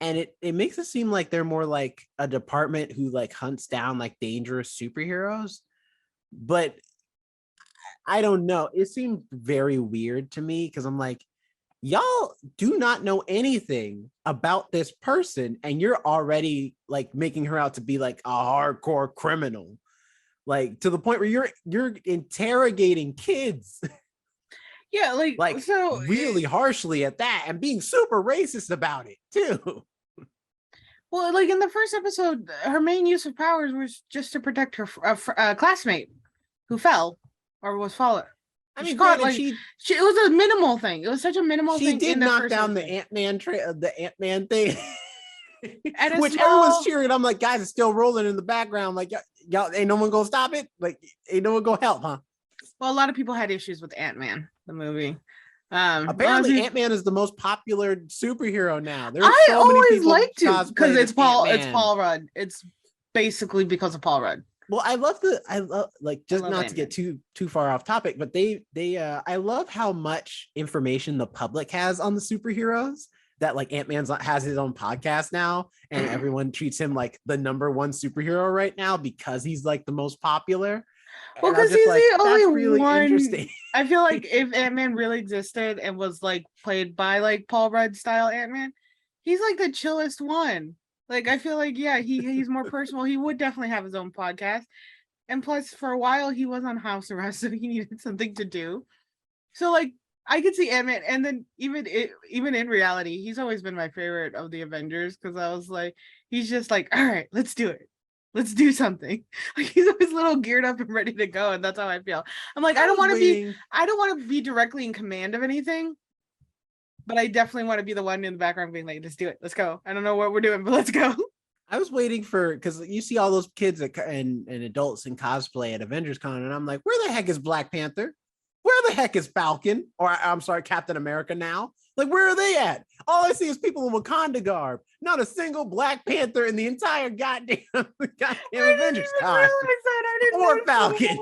And it makes it seem like they're more like a department who like hunts down like dangerous superheroes. But I don't know. It seemed very weird to me because I'm like, y'all do not know anything about this person, and you're already like making her out to be like a hardcore criminal, like to the point where you're interrogating kids. Yeah, like so really harshly at that, and being super racist about it too. Well, like in the first episode, her main use of powers was just to protect her classmate who fell. Or was fallen. I mean, it was a minimal thing. It was such a minimal thing. She did knock down the Ant-Man thing, which everyone's cheering. I'm like, guys, it's still rolling in the background. Like, y'all ain't no one gonna stop it. Like, ain't no one gonna help, huh? Well, a lot of people had issues with Ant-Man, the movie. Apparently, Ant-Man is the most popular superhero now. I always liked it because it's Paul Rudd. It's basically because of Paul Rudd. Well, I love just not to get too far off topic, but I love how much information the public has on the superheroes, that like Ant-Man has his own podcast now, and everyone treats him like the number one superhero right now because he's like the most popular. Well, because he's like, the only really one. Interesting. I feel like if Ant-Man really existed and was like played by like Paul Rudd style Ant-Man, he's like the chillest one. Like, I feel like, yeah, he's more personal. He would definitely have his own podcast. And plus, for a while, he was on house arrest, so he needed something to do. So, like, I could see Ant-Man. And then even in reality, he's always been my favorite of the Avengers, because I was like, he's just like, all right, let's do it. Let's do something. Like, he's always a little geared up and ready to go. And that's how I feel. I'm like, I don't want to be directly in command of anything. But I definitely want to be the one in the background being like, let's do it. Let's go. I don't know what we're doing, but let's go. I was waiting because you see all those kids and adults in cosplay at Avengers Con, and I'm like, where the heck is Black Panther? Where the heck is Falcon? Or I'm sorry, Captain America now? Like, where are they at? All I see is people in Wakanda garb. Not a single Black Panther in the entire goddamn Avengers Con. Or Falcon.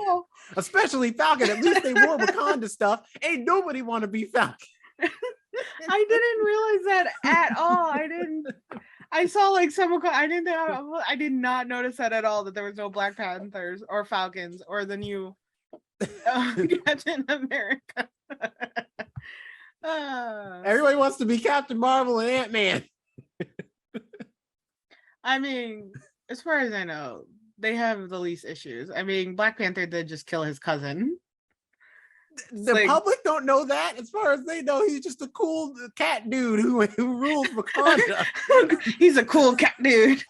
Especially Falcon. At least they wore Wakanda stuff. Ain't nobody want to be Falcon. I didn't realize that at all. I saw like I did not notice that at all, that there was no Black Panthers or Falcons or the new Captain America. Everybody wants to be Captain Marvel and Ant-Man. I mean, as far as I know, they have the least issues. I mean, Black Panther did just kill his cousin. The like, public don't know that. As far as they know, he's just a cool cat dude who rules Wakanda. he's a cool cat dude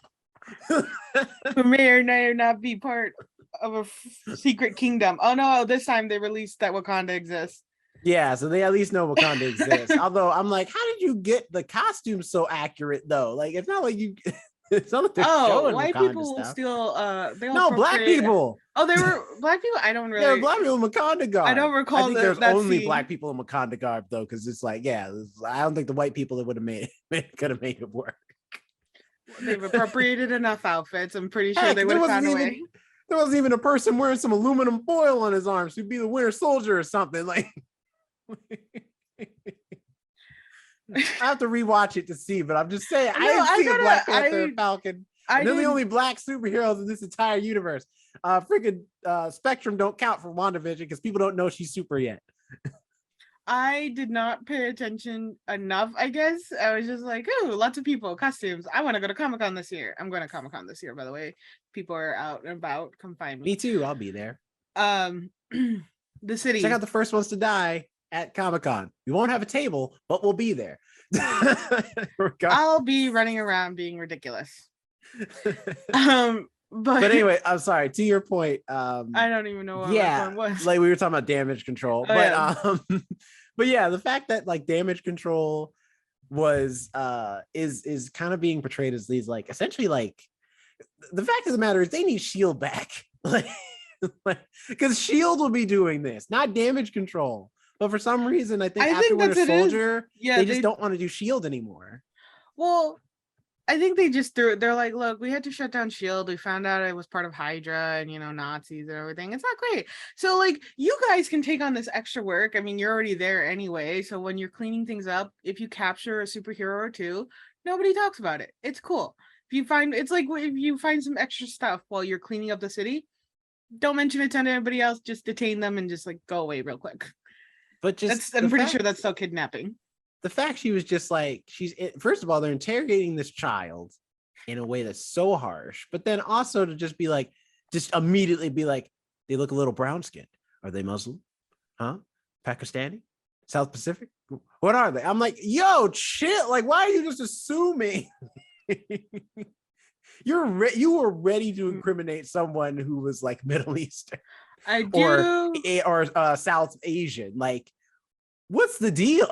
who may or may not be part of a secret kingdom. Oh no, this time they released that Wakanda exists. Yeah, so they at least know Wakanda exists. Although I'm like, how did you get the costumes so accurate though? Like, it's not like you. It's not like they're showing White Wakanda people will stuff. still they'll No, black people. Oh, they were black people. I don't There are really. black people in Wakanda garb. I don't recall. I think there's that only scene. black people in Wakanda garb though, because it's like, yeah, I don't think the white people that would have made it could have made it work. They've appropriated enough outfits. I'm pretty sure Heck, they would have found a way. There wasn't even a person wearing some aluminum foil on his arms who'd be the Winter Soldier or something. Like, I have to rewatch it to see, but I'm just saying, I didn't see a Black Panther and Falcon. They're the only black superheroes in this entire universe. Freaking Spectrum don't count for WandaVision because people don't know she's super yet. I did not pay attention enough, I guess. I was just like, oh, lots of people, costumes. I want to go to Comic-Con this year. I'm going to Comic-Con this year, by the way. People are out and about. Come find me. Me too. I'll be there. The city. Check out the first ones to die at Comic-Con. We won't have a table, but we'll be there. I'll be running around being ridiculous. But anyway, I'm sorry. To your point, I don't even know what my point was. Like we were talking about damage control, but yeah, the fact that like damage control was is kind of being portrayed as these like essentially like the fact of the matter is they need Shield back, like because Shield will be doing this, not damage control. But for some reason, I think after Winter Soldier, they just don't want to do Shield anymore. Well, I think they just they're like, look, we had to shut down Shield. We found out it was part of Hydra and, you know, Nazis and everything. It's not great. So like, you guys can take on this extra work. I mean, you're already there anyway. So when you're cleaning things up, if you capture a superhero or two, nobody talks about it. It's cool. If you find, it's like if you find some extra stuff while you're cleaning up the city, don't mention it to anybody else. Just detain them and just like go away real quick. But just I'm pretty sure that's still kidnapping. The fact she was just like, first of all, they're interrogating this child in a way that's so harsh, but then also to just be like, just immediately be like, they look a little brown skinned. Are they Muslim? Huh? Pakistani? South Pacific? What are they? I'm like, yo, chill. Like, why are you just assuming? You were ready to incriminate someone who was like Middle Eastern. I do. Or South Asian. Like, what's the deal?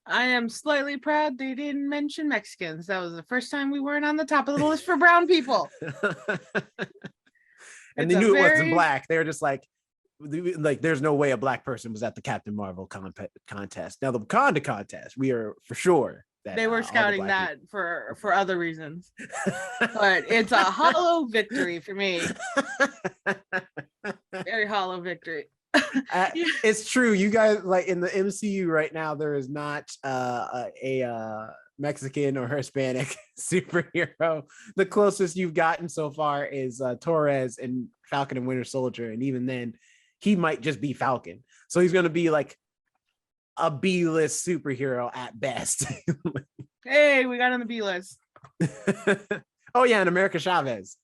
I am slightly proud they didn't mention Mexicans. That was the first time we weren't on the top of the list for brown people. And they knew it wasn't black. They were just like, there's no way a black person was at the Captain Marvel contest. Now the Wakanda contest, we are for sure that they were scouting that for other reasons. But it's a hollow victory for me. Very hollow victory. It's true. You guys, like in the MCU right now, there is not a Mexican or Hispanic superhero. The closest you've gotten so far is Torres in Falcon and Winter Soldier, and even then, he might just be Falcon. So he's going to be like a B-list superhero at best. Hey, we got on the B-list. Oh yeah, and America Chavez.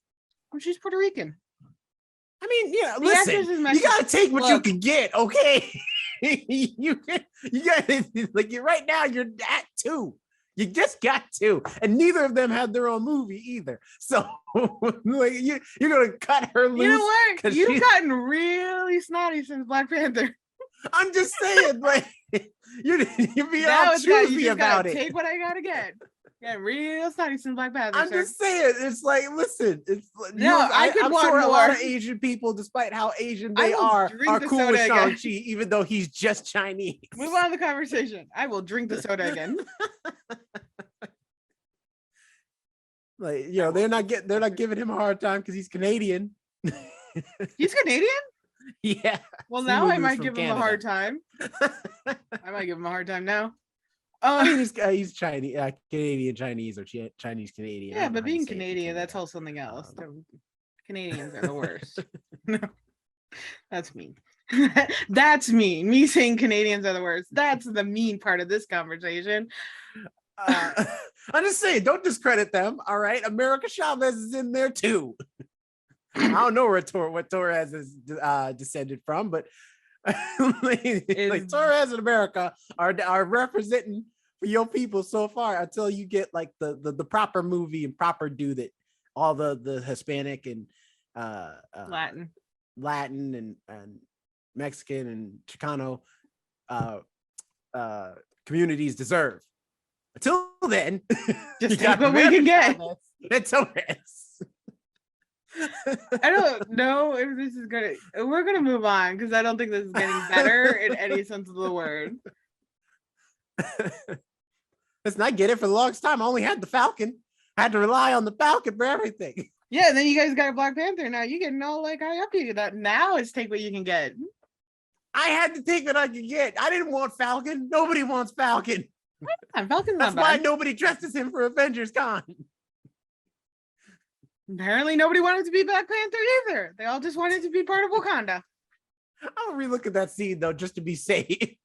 Oh, she's Puerto Rican. I mean, yeah, listen, you gotta take what you can get, okay? you got like you right now, you're at 2. You just got 2, and neither of them had their own movie either. So like you're gonna cut her loose. You know what? You've gotten really snotty since Black Panther. I'm just saying, like you're being all choosy about it. Take what I gotta get. Yeah, real snotty since Black Panther. I'm just saying, it's like, listen, it's I'm sure a lot of Asian people, despite how Asian they are cool with Shang-Chi, even though he's just Chinese. Move on to the conversation. I will drink the soda again. Like, you know, they're not giving him a hard time because he's Canadian. He's Canadian? Yeah. Well, now I might give him a hard time. I might give him a hard time now. I mean, he's Chinese, Canadian Chinese, or Chinese Canadian. Yeah, but being Canadian, that's all something else. Canadians are the worst. No, that's mean. That's mean. Me saying Canadians are the worst. That's the mean part of this conversation. I'm just saying, don't discredit them. All right, America Chavez is in there too. I don't know what Torres is descended from, but Like Torres in America are representing for your people so far until you get like the proper movie and proper do that all the Hispanic and Latin and Mexican and Chicano communities deserve. Until then, just take what we can get. It's Torres. I don't know if this is we're gonna move on because I don't think this is getting better in any sense of the word. Listen, I get it. For the longest time, I only had the Falcon. I had to rely on the Falcon for everything. Yeah, and then you guys got a Black Panther. Now you getting all like high up to that. Now it's take what you can get. I had to take what I could get. I didn't want Falcon. Nobody wants Falcon. Falcon's That's why nobody dresses him for Avengers Con. Apparently nobody wanted to be Black Panther either. They all just wanted to be part of Wakanda. I'll relook at that scene though, just to be safe.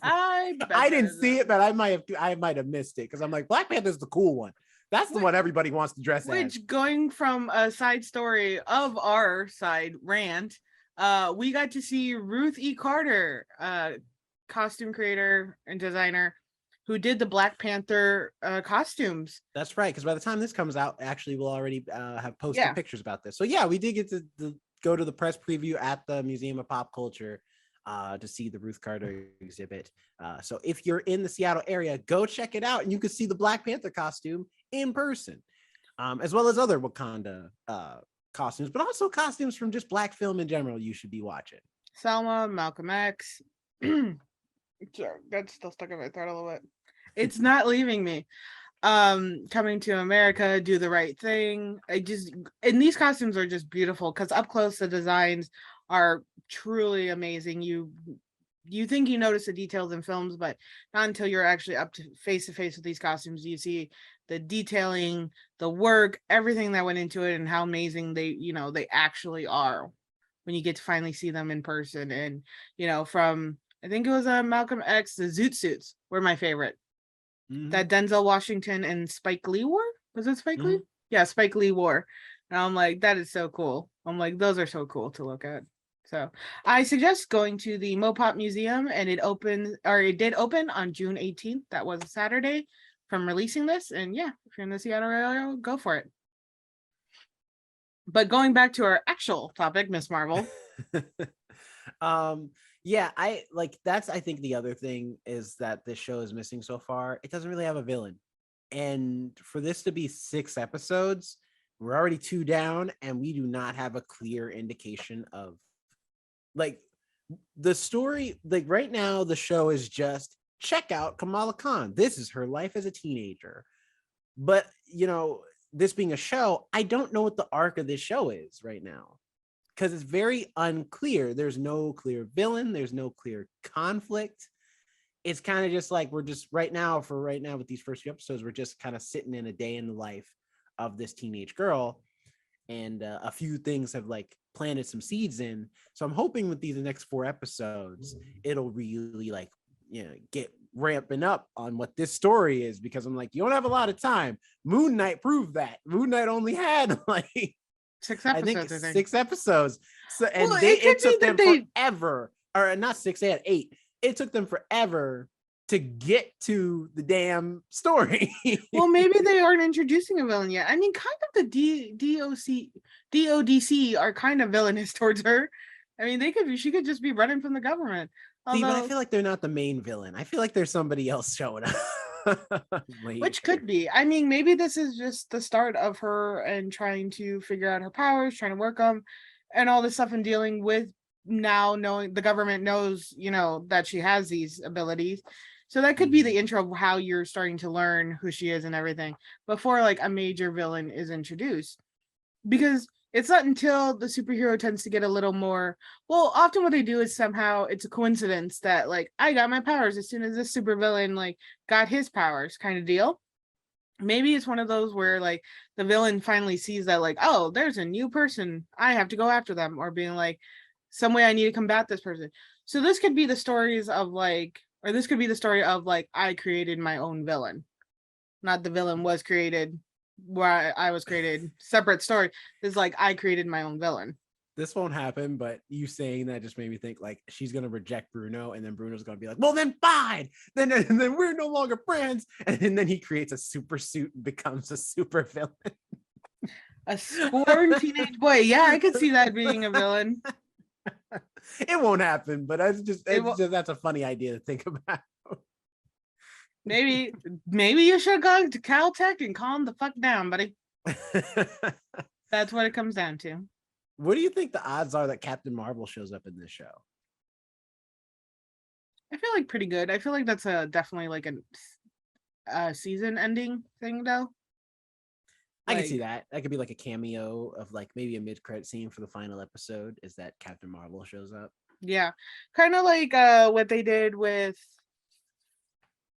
I didn't see it, but I might have missed it because I'm like, Black Panther's the cool one. That's the one everybody wants to dress as. Which, going from a side story of our side rant, we got to see Ruth E. Carter, costume creator and designer, who did the Black Panther costumes. That's right, because by the time this comes out, actually we'll already have posted pictures about this. So yeah, we did get to go to the press preview at the Museum of Pop Culture to see the Ruth Carter exhibit. So if you're in the Seattle area, go check it out and you can see the Black Panther costume in person, as well as other Wakanda costumes, but also costumes from just Black film in general you should be watching. Selma, Malcolm X. That's still stuck in my throat a little bit. It's not leaving me. Coming to America, Do the Right Thing. And these costumes are just beautiful because up close the designs are truly amazing. You think you notice the details in films, but not until you're actually up to face with these costumes do you see the detailing, the work, everything that went into it, and how amazing they actually are when you get to finally see them in person. And from I think it was Malcolm X, the zoot suits were my favorite. Mm-hmm. That Denzel Washington and Spike Lee wore. Was it Spike Lee? Yeah, Spike Lee wore. And I'm like, that is so cool. I'm like, those are so cool to look at. So I suggest going to the Mopop Museum, and it did open on June 18th. That was a Saturday from releasing this. And yeah, if you're in the Seattle area, go for it. But going back to our actual topic, Miss Marvel. Yeah, I think the other thing is that this show is missing so far. It doesn't really have a villain. And for this to be 6 episodes, we're already 2 down, and we do not have a clear indication of the story. Like right now, the show is just check out Kamala Khan. This is her life as a teenager. But, this being a show, I don't know what the arc of this show is right now, because it's very unclear. There's no clear villain. There's no clear conflict. It's kind of just like we're just right now with these first few episodes, we're just kind of sitting in a day in the life of this teenage girl. And a few things have planted some seeds in. So I'm hoping with these next 4 episodes, it'll really get ramping up on what this story is, because I'm like, you don't have a lot of time. Moon Knight proved that. Moon Knight only had 6 episodes, I think. 6 episodes. So it took them forever, or not 6, they had 8. It took them forever to get to the damn story. Well, maybe they aren't introducing a villain yet. I mean, kind of the DODC are kind of villainous towards her. I mean, she could just be running from the government. See, but I feel like they're not the main villain. I feel like there's somebody else showing up. Which could be. I mean, maybe this is just the start of her and trying to figure out her powers, trying to work them, and all this stuff, and dealing with now knowing the government knows, that she has these abilities. So that could be the intro of how you're starting to learn who she is and everything before a major villain is introduced. Because it's not until the superhero tends to get a little more, often what they do is somehow it's a coincidence that I got my powers as soon as this supervillain got his powers kind of deal. Maybe it's one of those where the villain finally sees that oh, there's a new person, I have to go after them, or being some way I need to combat this person. So this could be the stories of this could be the story of I created my own villain, not the villain was created where I was created. Separate story. It's I created my own villain. this won't happen, but you saying that just made me think like she's gonna reject Bruno, and then Bruno's gonna be like, well, then fine, then we're no longer friends, and then he creates a super suit and becomes a super villain. A scorned teenage boy. Yeah, I could see that being a villain. It won't happen, but it's just that's a funny idea to think about. Maybe you should have gone to Caltech and calm the fuck down, buddy. That's what it comes down to. What do you think the odds are that Captain Marvel shows up in this show? I feel like pretty good. I feel like that's definitely like a season ending thing, though. I can see that. That could be like a cameo of like maybe a mid-credit scene for the final episode is that Captain Marvel shows up. Yeah. Kind of like what they did with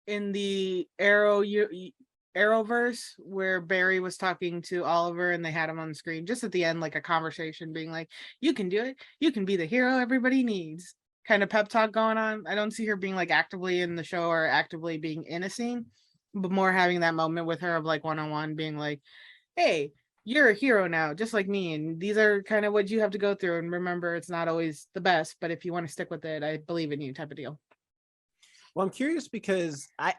in the Arrowverse, where Barry was talking to Oliver and they had him on the screen just at the end, like a conversation being like, you can do it. You can be the hero everybody needs. Kind of pep talk going on. I don't see her being like actively in the show or actively being in a scene, but more having that moment with her of like one-on-one being like, hey, you're a hero now, just like me. And these are kind of what you have to go through. And remember, it's not always the best, but if you want to stick with it, I believe in you type of deal. Well, I'm curious because I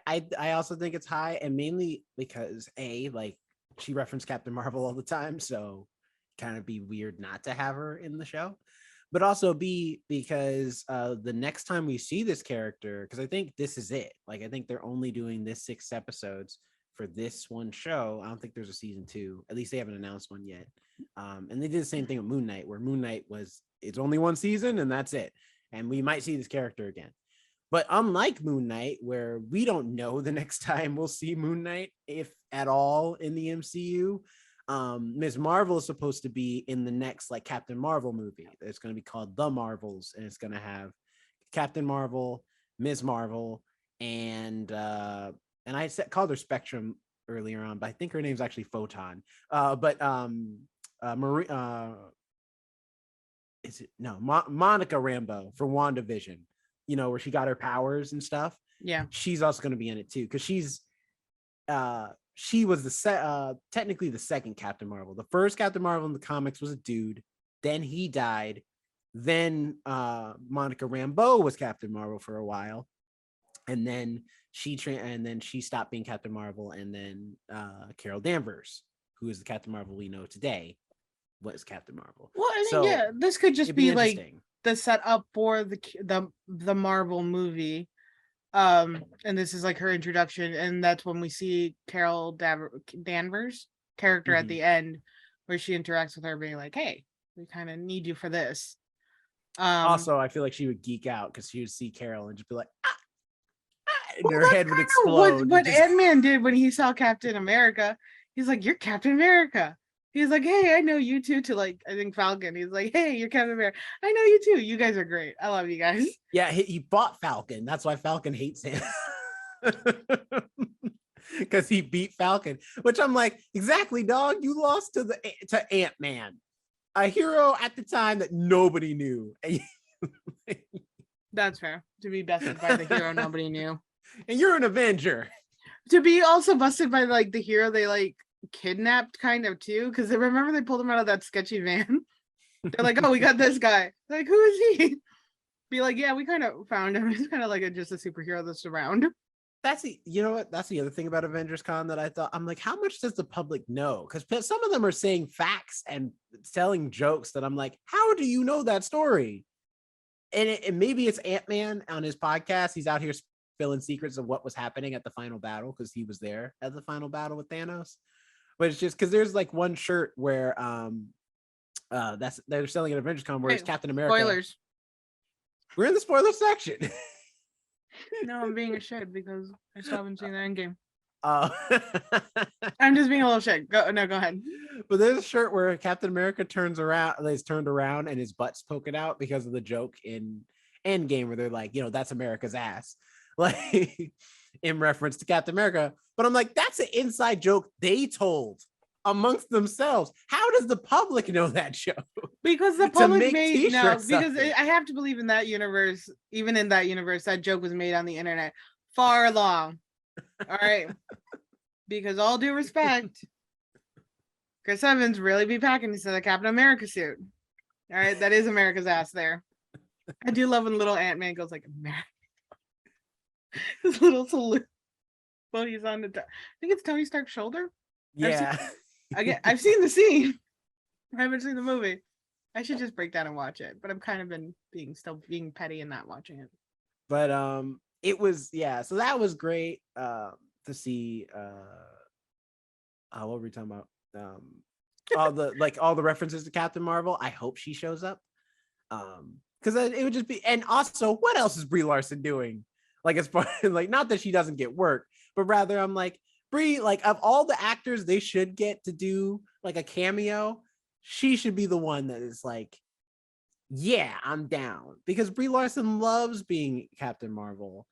also think it's high, and mainly because like she referenced Captain Marvel all the time, so kind of be weird not to have her in the show. But also B, because the next time we see this character, because I think this is it. Like I think they're only doing this 6 episodes for this one show. I don't think there's a season 2. At least they haven't announced one yet. And they did the same thing with Moon Knight, where Moon Knight it's only one season and that's it. And we might see this character again. But unlike Moon Knight, where we don't know the next time we'll see Moon Knight, if at all, in the MCU, Ms. Marvel is supposed to be in the next like Captain Marvel movie. It's going to be called The Marvels, and it's going to have Captain Marvel, Ms. Marvel, and I called her Spectrum earlier on, but I think her name's actually Photon. Marie, Monica Rambeau for WandaVision, you know, where she got her powers and stuff. Yeah, she's also going to be in it too, because she was technically the second Captain Marvel. The first Captain Marvel in the comics was a dude, then he died, then Monica Rambeau was Captain Marvel for a while, and then she stopped being Captain Marvel, and then Carol Danvers, who is the Captain Marvel we know today, was Captain Marvel. Well, I mean, yeah, this could just be like the setup for the Marvel movie, and this is like her introduction, and that's when we see Carol Danvers character at the end, where she interacts with her, being like, "Hey, we kind of need you for this." Also, I feel like she would geek out because she would see Carol and just be like, ah! And her head would explode. What Ant-Man did when he saw Captain America, he's like, "You're Captain America." He's like, "Hey, I know you too." To like, I think Falcon. He's like, "Hey, you're Captain America. I know you too. You guys are great. I love you guys." Yeah, he fought Falcon. That's why Falcon hates him. Because he beat Falcon, which I'm like, exactly, dog. You lost to Ant-Man, a hero at the time that nobody knew. That's fair. To be bested by the hero nobody knew. And you're an Avenger. To be also busted by like the hero they like kidnapped kind of too, because they remember they pulled him out of that sketchy van. They're like, "Oh, we got this guy." Like, who is he? Be like, "Yeah, we kind of found him. He's kind of like just a superhero that's around." You know what? That's the other thing about Avengers Con that I thought, I'm like, how much does the public know? Because some of them are saying facts and telling jokes that I'm like, how do you know that story? And maybe it's Ant-Man on his podcast. He's out here spilling secrets of what was happening at the final battle because he was there at the final battle with Thanos. But it's just because there's like one shirt where they're selling at Avengers Con where it's Captain America. Spoilers. We're in the spoiler section. No, I'm being a shit because I still haven't seen the Endgame. I'm just being a little shit. Go ahead. But there's a shirt where Captain America turns around, is turned around, and his butt's poking out because of the joke in Endgame where they're like, you know, that's America's ass, like in reference to Captain America. But I'm like, that's an inside joke they told amongst themselves. How does the public know that joke? Because the public because I have to believe in that universe. Even in that universe, that joke was made on the internet far long. All right. Because all due respect, Chris Evans really be packing into the Captain America suit. All right, that is America's ass there. I do love when little Ant-Man goes like, America. His little salute. Well, he's on the. I think it's Tony Stark's shoulder. Yeah. I've seen the scene. I haven't seen the movie. I should just break down and watch it, but I'm kind of been being petty and not watching it. But it was, yeah, so that was great to see. What were we talking about? All the references to Captain Marvel. I hope she shows up. Because it would just be, and also, what else is Brie Larson doing? Like, as far like, not that she doesn't get work, but rather I'm like, Brie, like, of all the actors they should get to do like a cameo, she should be the one that is like, yeah, I'm down, because Brie Larson loves being Captain Marvel.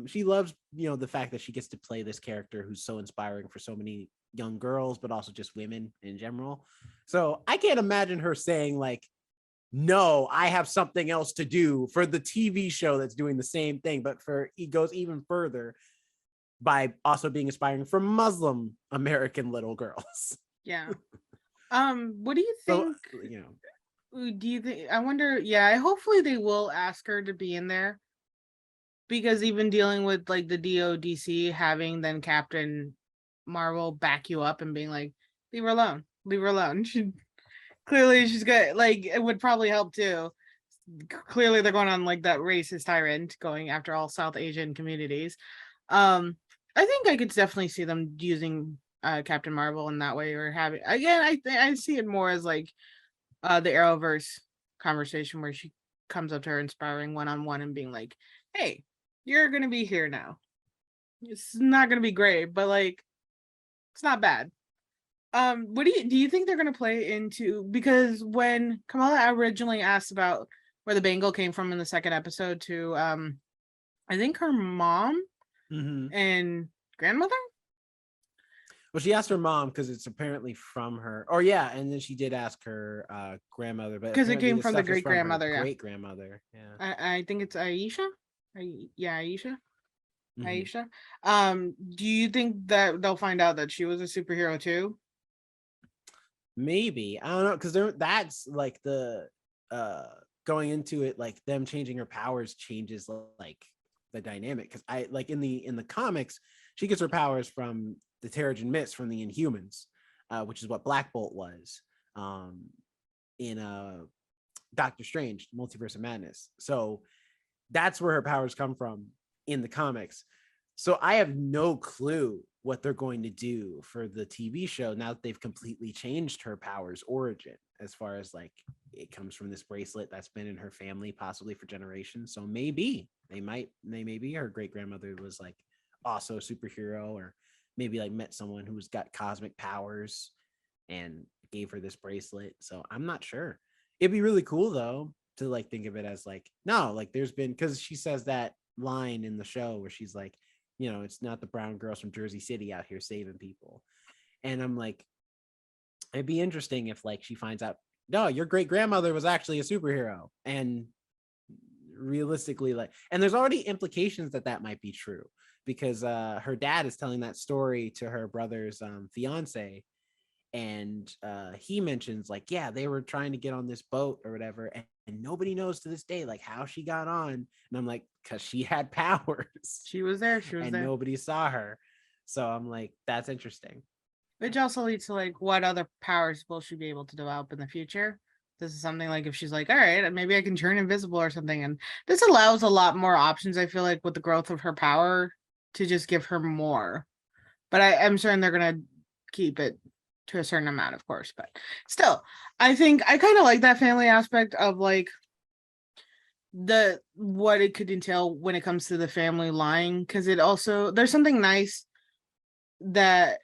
She loves, the fact that she gets to play this character who's so inspiring for so many young girls, but also just women in general. So I can't imagine her saying like, no, I have something else to do for the TV show that's doing the same thing, but it goes even further by also being inspiring for Muslim American little girls. Yeah. What do you think? So, do you think? I wonder. Yeah, hopefully they will ask her to be in there, because even dealing with like the DODC having then Captain Marvel back you up and being like, leave her alone, leave her alone. Clearly she's good. Like, it would probably help too. Clearly they're going on like that racist tyrant going after all South Asian communities. I think I could definitely see them using Captain Marvel in that way, or having, again, I see it more as like the Arrowverse conversation where she comes up to her inspiring one-on-one and being like, hey, you're gonna be here now. It's not gonna be great, but like, it's not bad. What do you think they're gonna play into? Because when Kamala originally asked about where the bangle came from in the second episode to I think her mom and grandmother. Well, she asked her mom because it's apparently from her. Or yeah, and then she did ask her grandmother, but because it came from the great grandmother. Yeah, great grandmother. Yeah, I think it's Aisha. Yeah, Aisha. Aisha. Do you think that they'll find out that she was a superhero too? Maybe, I don't know, because that's like the going into it, like them changing her powers changes like the dynamic, because I like in the comics she gets her powers from the Terrigen Mist from the Inhumans, which is what Black Bolt was in Doctor Strange Multiverse of Madness. So that's where her powers come from in the comics. So I have no clue what they're going to do for the TV show now that they've completely changed her powers origin, as far as like it comes from this bracelet that's been in her family possibly for generations. So maybe maybe her great grandmother was like also a superhero, or maybe like met someone who's got cosmic powers and gave her this bracelet. So I'm not sure. It'd be really cool though to like think of it as like, no, like there's been, because she says that line in the show where she's like, it's not the brown girls from Jersey City out here saving people. And I'm like, it'd be interesting if like she finds out, no, your great grandmother was actually a superhero. And realistically, like, and there's already implications that might be true, because her dad is telling that story to her brother's fiance. And he mentions like, yeah, they were trying to get on this boat or whatever, and nobody knows to this day like how she got on. And I'm like, because she had powers. She was there. And nobody saw her. So I'm like, that's interesting. Which also leads to like, what other powers will she be able to develop in the future? This is something like, if she's like, all right, maybe I can turn invisible or something. And this allows a lot more options, I feel like, with the growth of her power, to just give her more. But I'm certain they're going to keep it to a certain amount, of course. But still, I think I kind of like that family aspect of like what it could entail when it comes to the family line, because it also, there's something nice that,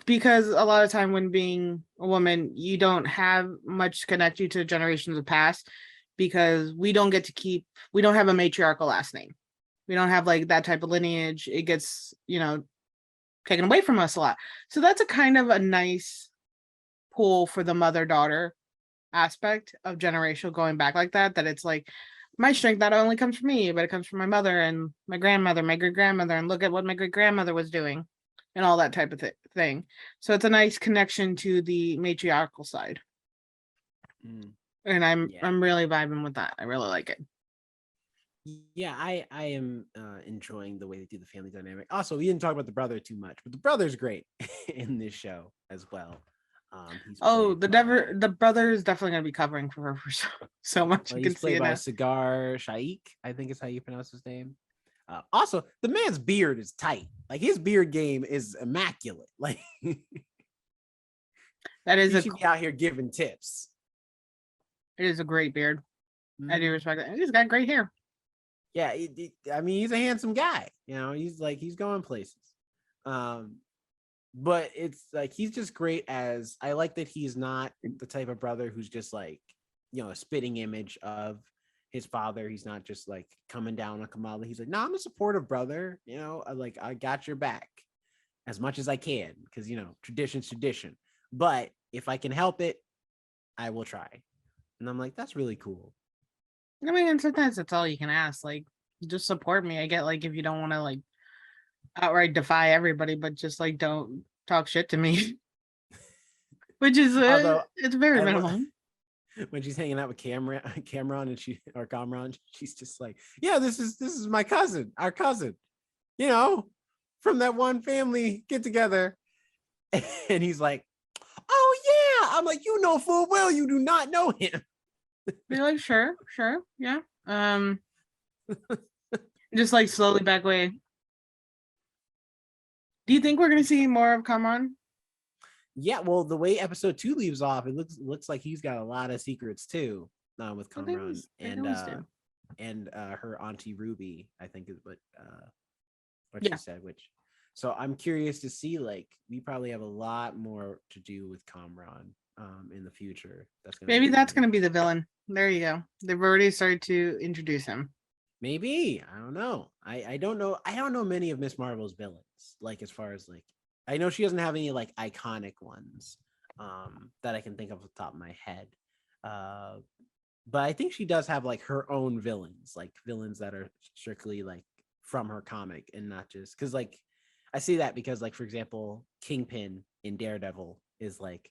because a lot of time when being a woman, you don't have much to connect you to generations of past, because we don't have a matriarchal last name. We don't have like that type of lineage. It gets, taken away from us a lot. So that's a kind of a nice pull for the mother-daughter aspect of generational going back like that it's like, my strength not only comes from me, but it comes from my mother and my grandmother, my great-grandmother, and look at what my great-grandmother was doing and all that type of thing. So it's a nice connection to the matriarchal side. And I'm Yeah. I'm really vibing with that. I really like it. Yeah, I am enjoying the way they do the family dynamic. Also, we didn't talk about the brother too much, but the brother's great in this show as well. He's Oh, played by the brother is definitely gonna be covering for her for so much. well, I he's can see played it by now. Cigar Shaik, I think is how you pronounce his name. Also, the man's beard is tight. Like his beard game is immaculate. Like That is he a should be out here giving tips. it is a great beard. I do Mhm. respect it. He's got great hair. Yeah, I mean, he's a handsome guy. You know, he's going places. Um, but it's like he's just great as I like that he's not the type of brother who's just like, a spitting image of his father. He's not just like coming down on Kamala. He's like, no, I'm a supportive brother. I got your back as much as I can because tradition's tradition. But if I can help it, I will try. And I'm like, that's really cool. I mean, and sometimes that's all you can ask. Like, just support me. I get like if you don't want to like outright defy everybody, but just like don't talk shit to me, which is Although it's very I minimal. when she's hanging out with Cameron or Kamran, she's just like, yeah, this is my cousin, our cousin, from that one family get together. And he's like, oh yeah. I'm like, full well you do not know him. Be like, sure, yeah. Just like slowly back away. Do you think we're gonna see more of Kamran? Yeah, well, the way episode 2 leaves off, it looks like he's got a lot of secrets too, with Well, Kamran they always do. and her auntie Ruby, I think is what she Yeah, said. Which, so I'm curious to see. Like, we probably have a lot more to do with Kamran in the future. That's gonna maybe be that's really gonna be the villain. There you go. They've already started to introduce him. maybe. I don't know. I don't know. I don't know many of Miss Marvel's villains. Like, as far as like, I know she doesn't have any like iconic ones that I can think of off the top of my head. Uh, but I think she does have like her own villains, like villains that are strictly like from her comic and not just because like I see that because like for example, Kingpin in Daredevil is like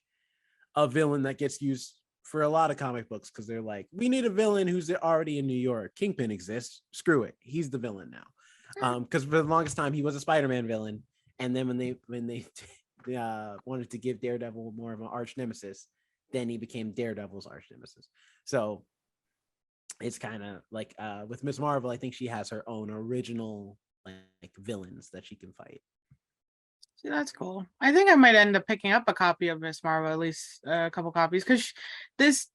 a villain that gets used for a lot of comic books because they're like, we need a villain who's already in New York. Kingpin exists. Screw it. He's the villain now. Because for the longest time he was a Spider-Man villain, and then when they wanted to give Daredevil more of an arch nemesis, then he became Daredevil's arch nemesis. So it's kind of like with Miss Marvel, I think she has her own original like villains that she can fight. See, that's cool. I think I might end up picking up a copy of Miss Marvel, at least a couple copies, because this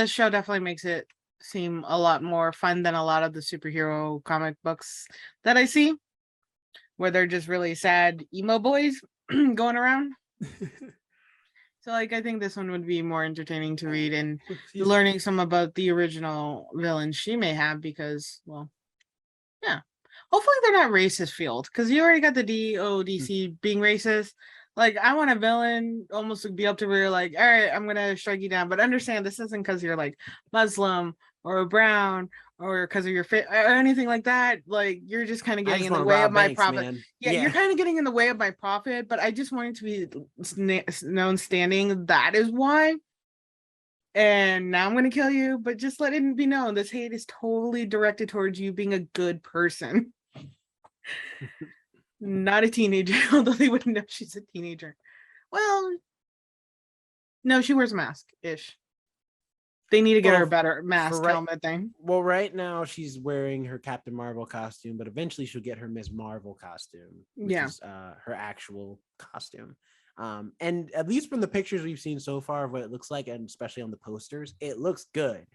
show definitely makes it seem a lot more fun than a lot of the superhero comic books that I see, where they're just really sad emo boys going around. So, like, I think this one would be more entertaining to read and learning some about the original villains she may have, because, well, yeah. Hopefully they're not racist field because you already got the DODC being racist. Like, I want a villain almost to be up to where you're like, all right, I'm gonna strike you down. But understand this isn't because you're like Muslim or brown or because of your fit or anything like that. Like, you're just kind of I getting just in the want to way of rob my banks, profit. man. Yeah, you're kind of getting in the way of my profit, but I just want it to be known standing. That is why. And now I'm gonna kill you, but just let it be known this hate is totally directed towards you being a good person. Not a teenager, although they wouldn't know she's a teenager. Well, no, she wears a mask ish. They need to get her a better mask helmet thing. Well, right now she's wearing her Captain Marvel costume, but eventually she'll get her Miss Marvel costume, which is her actual costume. And at least from the pictures we've seen so far of what it looks like, and especially on the posters, it looks good.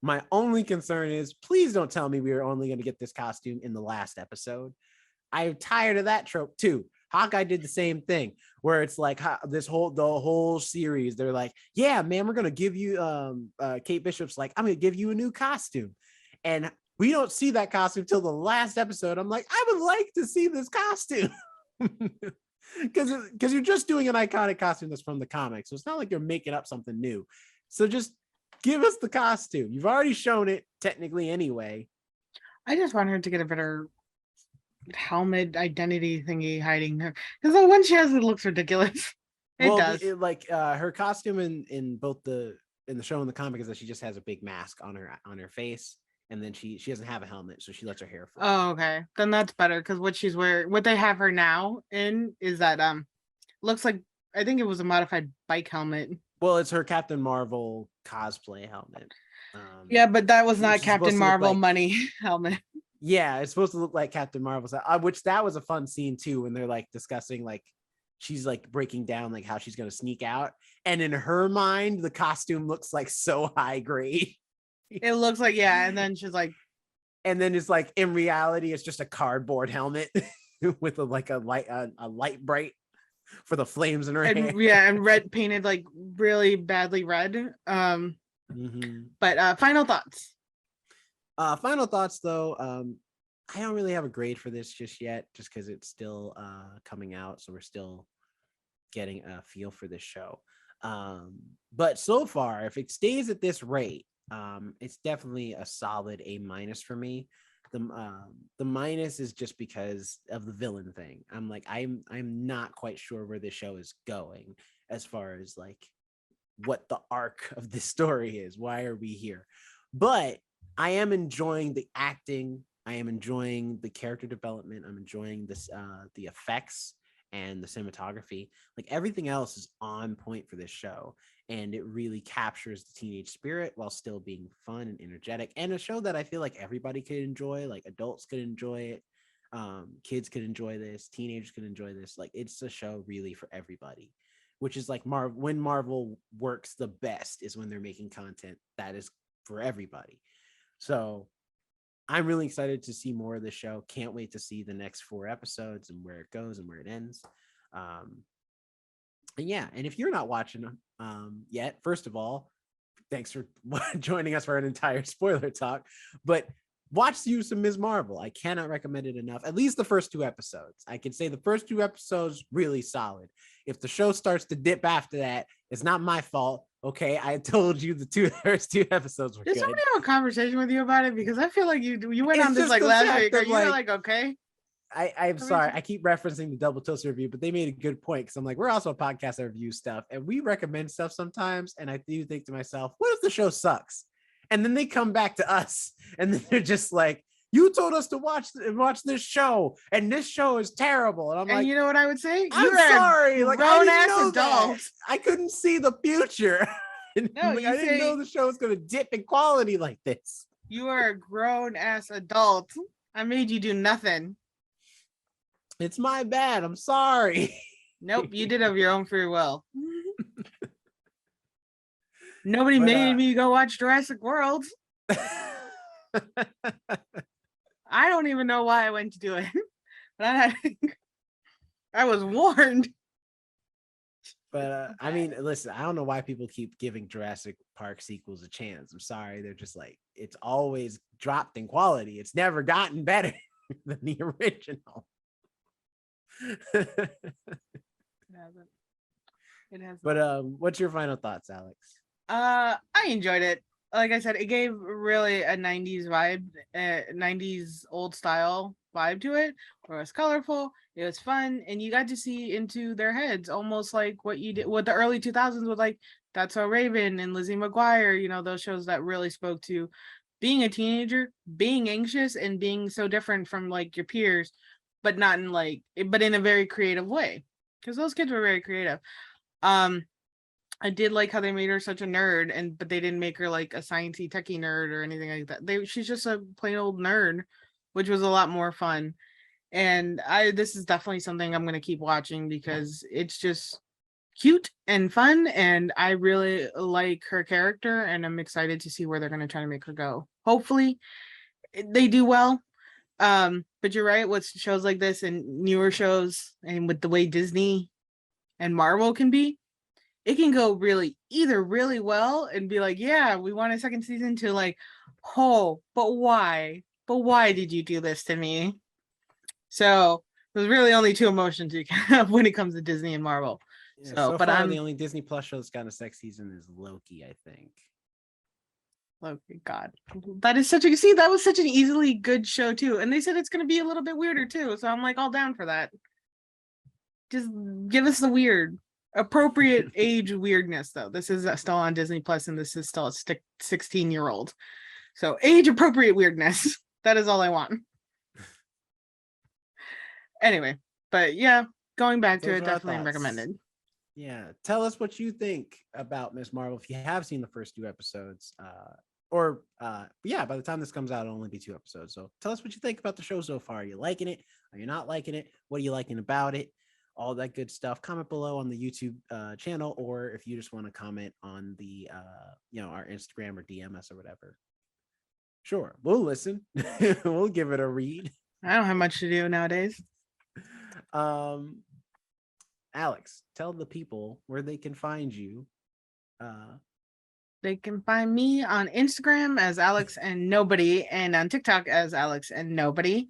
My only concern is, please don't tell me we are only going to get this costume in the last episode. I'm tired of that trope too. Hawkeye did the same thing where it's like the whole series. They're like, yeah, man, we're going to give you Kate Bishop's like, I'm going to give you a new costume. And we don't see that costume till the last episode. I'm like, I would like to see this costume. Because you're just doing an iconic costume that's from the comics. So it's not like you're making up something new. So just give us the costume. You've already shown it technically anyway. I just want her to get a better helmet identity thingy hiding her. Because the one she has, it looks ridiculous. It does. Her costume in both the in the show in the comic is that she just has a big mask on her face, and then she doesn't have a helmet, so she lets her hair fly. Oh, okay. Then that's better because what she's wearing, what they have her now in, is that looks like, I think it was a modified bike helmet. Well, it's her Captain Marvel cosplay helmet. Yeah, but that was not Which is supposed Captain to look Marvel like- money helmet. Yeah, it's supposed to look like Captain Marvel's, which that was a fun scene too, when they're like discussing like she's like breaking down like how she's gonna sneak out, and in her mind the costume looks like so high grade. It looks like, yeah, and then she's like, And then it's like in reality it's just a cardboard helmet with a light bright for the flames in her hair. and yeah, and red painted like really badly red. But final thoughts. Final thoughts though. I don't really have a grade for this just yet, just because it's still coming out, so we're still getting a feel for this show. But so far, if it stays at this rate, it's definitely a solid A- for me. The minus is just because of the villain thing. I'm not quite sure where this show is going as far as like what the arc of this story is. Why are we here? But I am enjoying the acting. I am enjoying the character development. I'm enjoying this, the effects and the cinematography. Like everything else is on point for this show, and it really captures the teenage spirit while still being fun and energetic. And a show that I feel like everybody could enjoy. Like adults could enjoy it, kids could enjoy this, teenagers could enjoy this. Like it's a show really for everybody, which is like when Marvel works the best is when they're making content that is for everybody. So I'm really excited to see more of the show. Can't wait to see the next 4 episodes and where it goes and where it ends. And yeah, and if you're not watching yet, first of all, thanks for joining us for an entire spoiler talk. But watch you some Ms. Marvel. I cannot recommend it enough. At least the first 2 episodes. I can say the first 2 episodes really solid. If the show starts to dip after that, it's not my fault. Okay, I told you the first 2 episodes were Did good. somebody have a conversation with you about it? Because I feel like you went It's on this just like the last fact week. that, Are you like okay? I'm sorry. I keep referencing the Double Toast review, but they made a good point because I'm like, we're also a podcast that review stuff, and we recommend stuff sometimes. And I do think to myself, what if the show sucks? And then they come back to us, and then they're just like, you told us to watch this show, and this show is terrible. And I'm And like, you know what I would say? I'm sorry. Like, I didn't know adult. that. I couldn't see the future. No, like, I didn't know the show was going to dip in quality like this. You are a grown ass adult. I made you do nothing. It's my bad. I'm sorry. Nope, you did of your own free will. Nobody made me go watch Jurassic World. I don't even know why I went to do it. But I was warned. But I mean, listen, I don't know why people keep giving Jurassic Park sequels a chance. I'm sorry. They're just like, it's always dropped in quality. It's never gotten better than the original. It hasn't. But what's your final thoughts, Alex? I enjoyed it. Like I said, it gave really a 90s vibe, 90s old style vibe to it, where it was colorful, it was fun, and you got to see into their heads, almost like what you did with the early 2000s with like That's So Raven and Lizzie McGuire, you know, those shows that really spoke to being a teenager, being anxious, and being so different from like your peers, but not in like, but in a very creative way, because those kids were very creative. I did like how they made her such a nerd, but they didn't make her like a sciencey techie nerd or anything like that. She's just a plain old nerd, which was a lot more fun. And this is definitely something I'm gonna keep watching because it's just cute and fun, and I really like her character, and I'm excited to see where they're gonna try to make her go. Hopefully, they do well. But you're right, with shows like this and newer shows, and with the way Disney and Marvel can be, it can go either really well and be like, yeah, we want a second season, to like, oh, but why? But why did you do this to me? So there's really only 2 emotions you can have when it comes to Disney and Marvel. Yeah, so but far, the only Disney Plus show that's gotten a sex season is Loki, I think. Loki, God, that was such an easily good show too. And they said it's going to be a little bit weirder too. So I'm like all down for that. Just give us the weird. appropriate age weirdness, though. This is still on Disney Plus, and this is still a 16-year-old. So age appropriate weirdness. That is all I want. Anyway, but yeah, going back to it, definitely recommended. Yeah, tell us what you think about Ms. Marvel if you have seen the first 2 episodes. By the time this comes out, it'll only be 2 episodes. So tell us what you think about the show so far. Are you liking it? Are you not liking it? What are you liking about it? All that good stuff. Comment below on the YouTube channel, or if you just want to comment on the our Instagram or DM us or whatever. Sure, we'll listen. We'll give it a read. I don't have much to do nowadays. Alex, tell the people where they can find you. They can find me on Instagram as Alex and Nobody, and on TikTok as Alex and Nobody,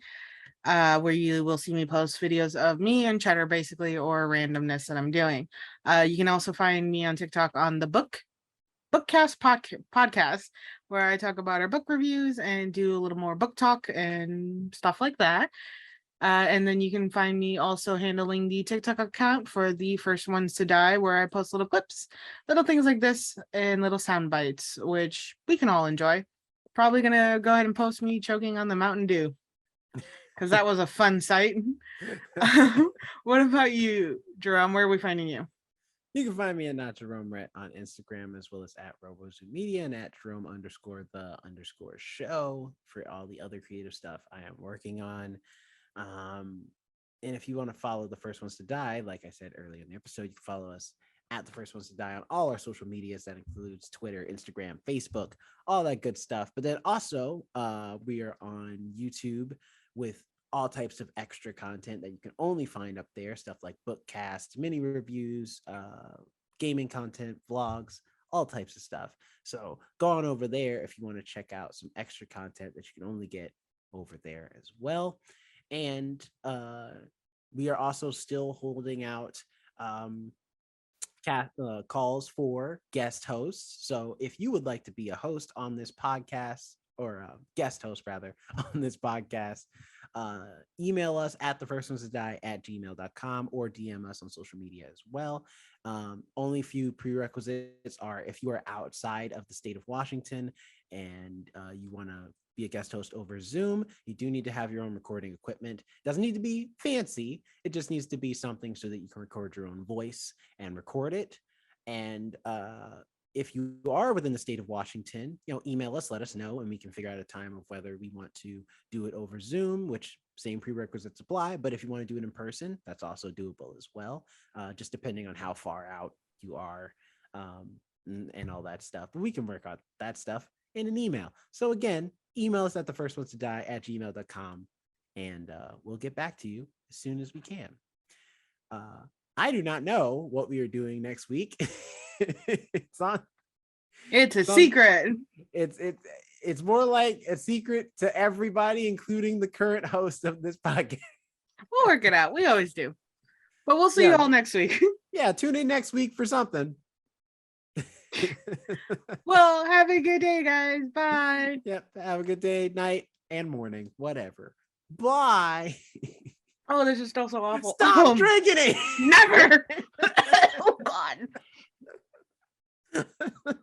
where you will see me post videos of me and chatter, basically, or randomness that I'm doing. You can also find me on TikTok on the Bookcast podcast, where I talk about our book reviews and do a little more book talk and stuff like that. And then you can find me also handling the TikTok account for The First Ones to Die, where I post little clips, little things like this, and little sound bites, which we can all enjoy. Probably gonna go ahead and post me choking on the Mountain Dew, because that was a fun sight. What about you, Jerome? Where are we finding you? You can find me at Not Jerome Rhett on Instagram, as well as at RoboZoo Media and at Jerome_the_show for all the other creative stuff I am working on. And if you want to follow The First Ones to Die, like I said earlier in the episode, you can follow us at The First Ones to Die on all our social medias. That includes Twitter, Instagram, Facebook, all that good stuff. But then also, we are on YouTube with all types of extra content that you can only find up there. Stuff like bookcasts, mini reviews, gaming content, vlogs, all types of stuff. So go on over there if you want to check out some extra content that you can only get over there as well. And we are also still holding out calls for guest hosts. So if you would like to be a host on this podcast, or a guest host rather, on this podcast, email us at thefirstones2die@gmail.com or DM us on social media as well. Only few prerequisites are if you are outside of the state of Washington and you want to be a guest host over Zoom, you do need to have your own recording equipment. It doesn't need to be fancy. It just needs to be something so that you can record your own voice and record it. And if you are within the state of Washington, email us, let us know, and we can figure out a time of whether we want to do it over Zoom, which same prerequisites apply. But if you want to do it in person, that's also doable as well, just depending on how far out you are and all that stuff. But we can work out that stuff in an email. So again, email us at thefirstones2die@gmail.com, and we'll get back to you as soon as we can. I do not know what we are doing next week. It's a secret. It's more like a secret to everybody, including the current host of this podcast. We'll work it out. We always do. But we'll see you all next week. Yeah, tune in next week for something. Well, have a good day, guys. Bye. Yep. Have a good day, night, and morning, whatever. Bye. Oh, this is still so awful. Stop drinking it. Never. Oh, God.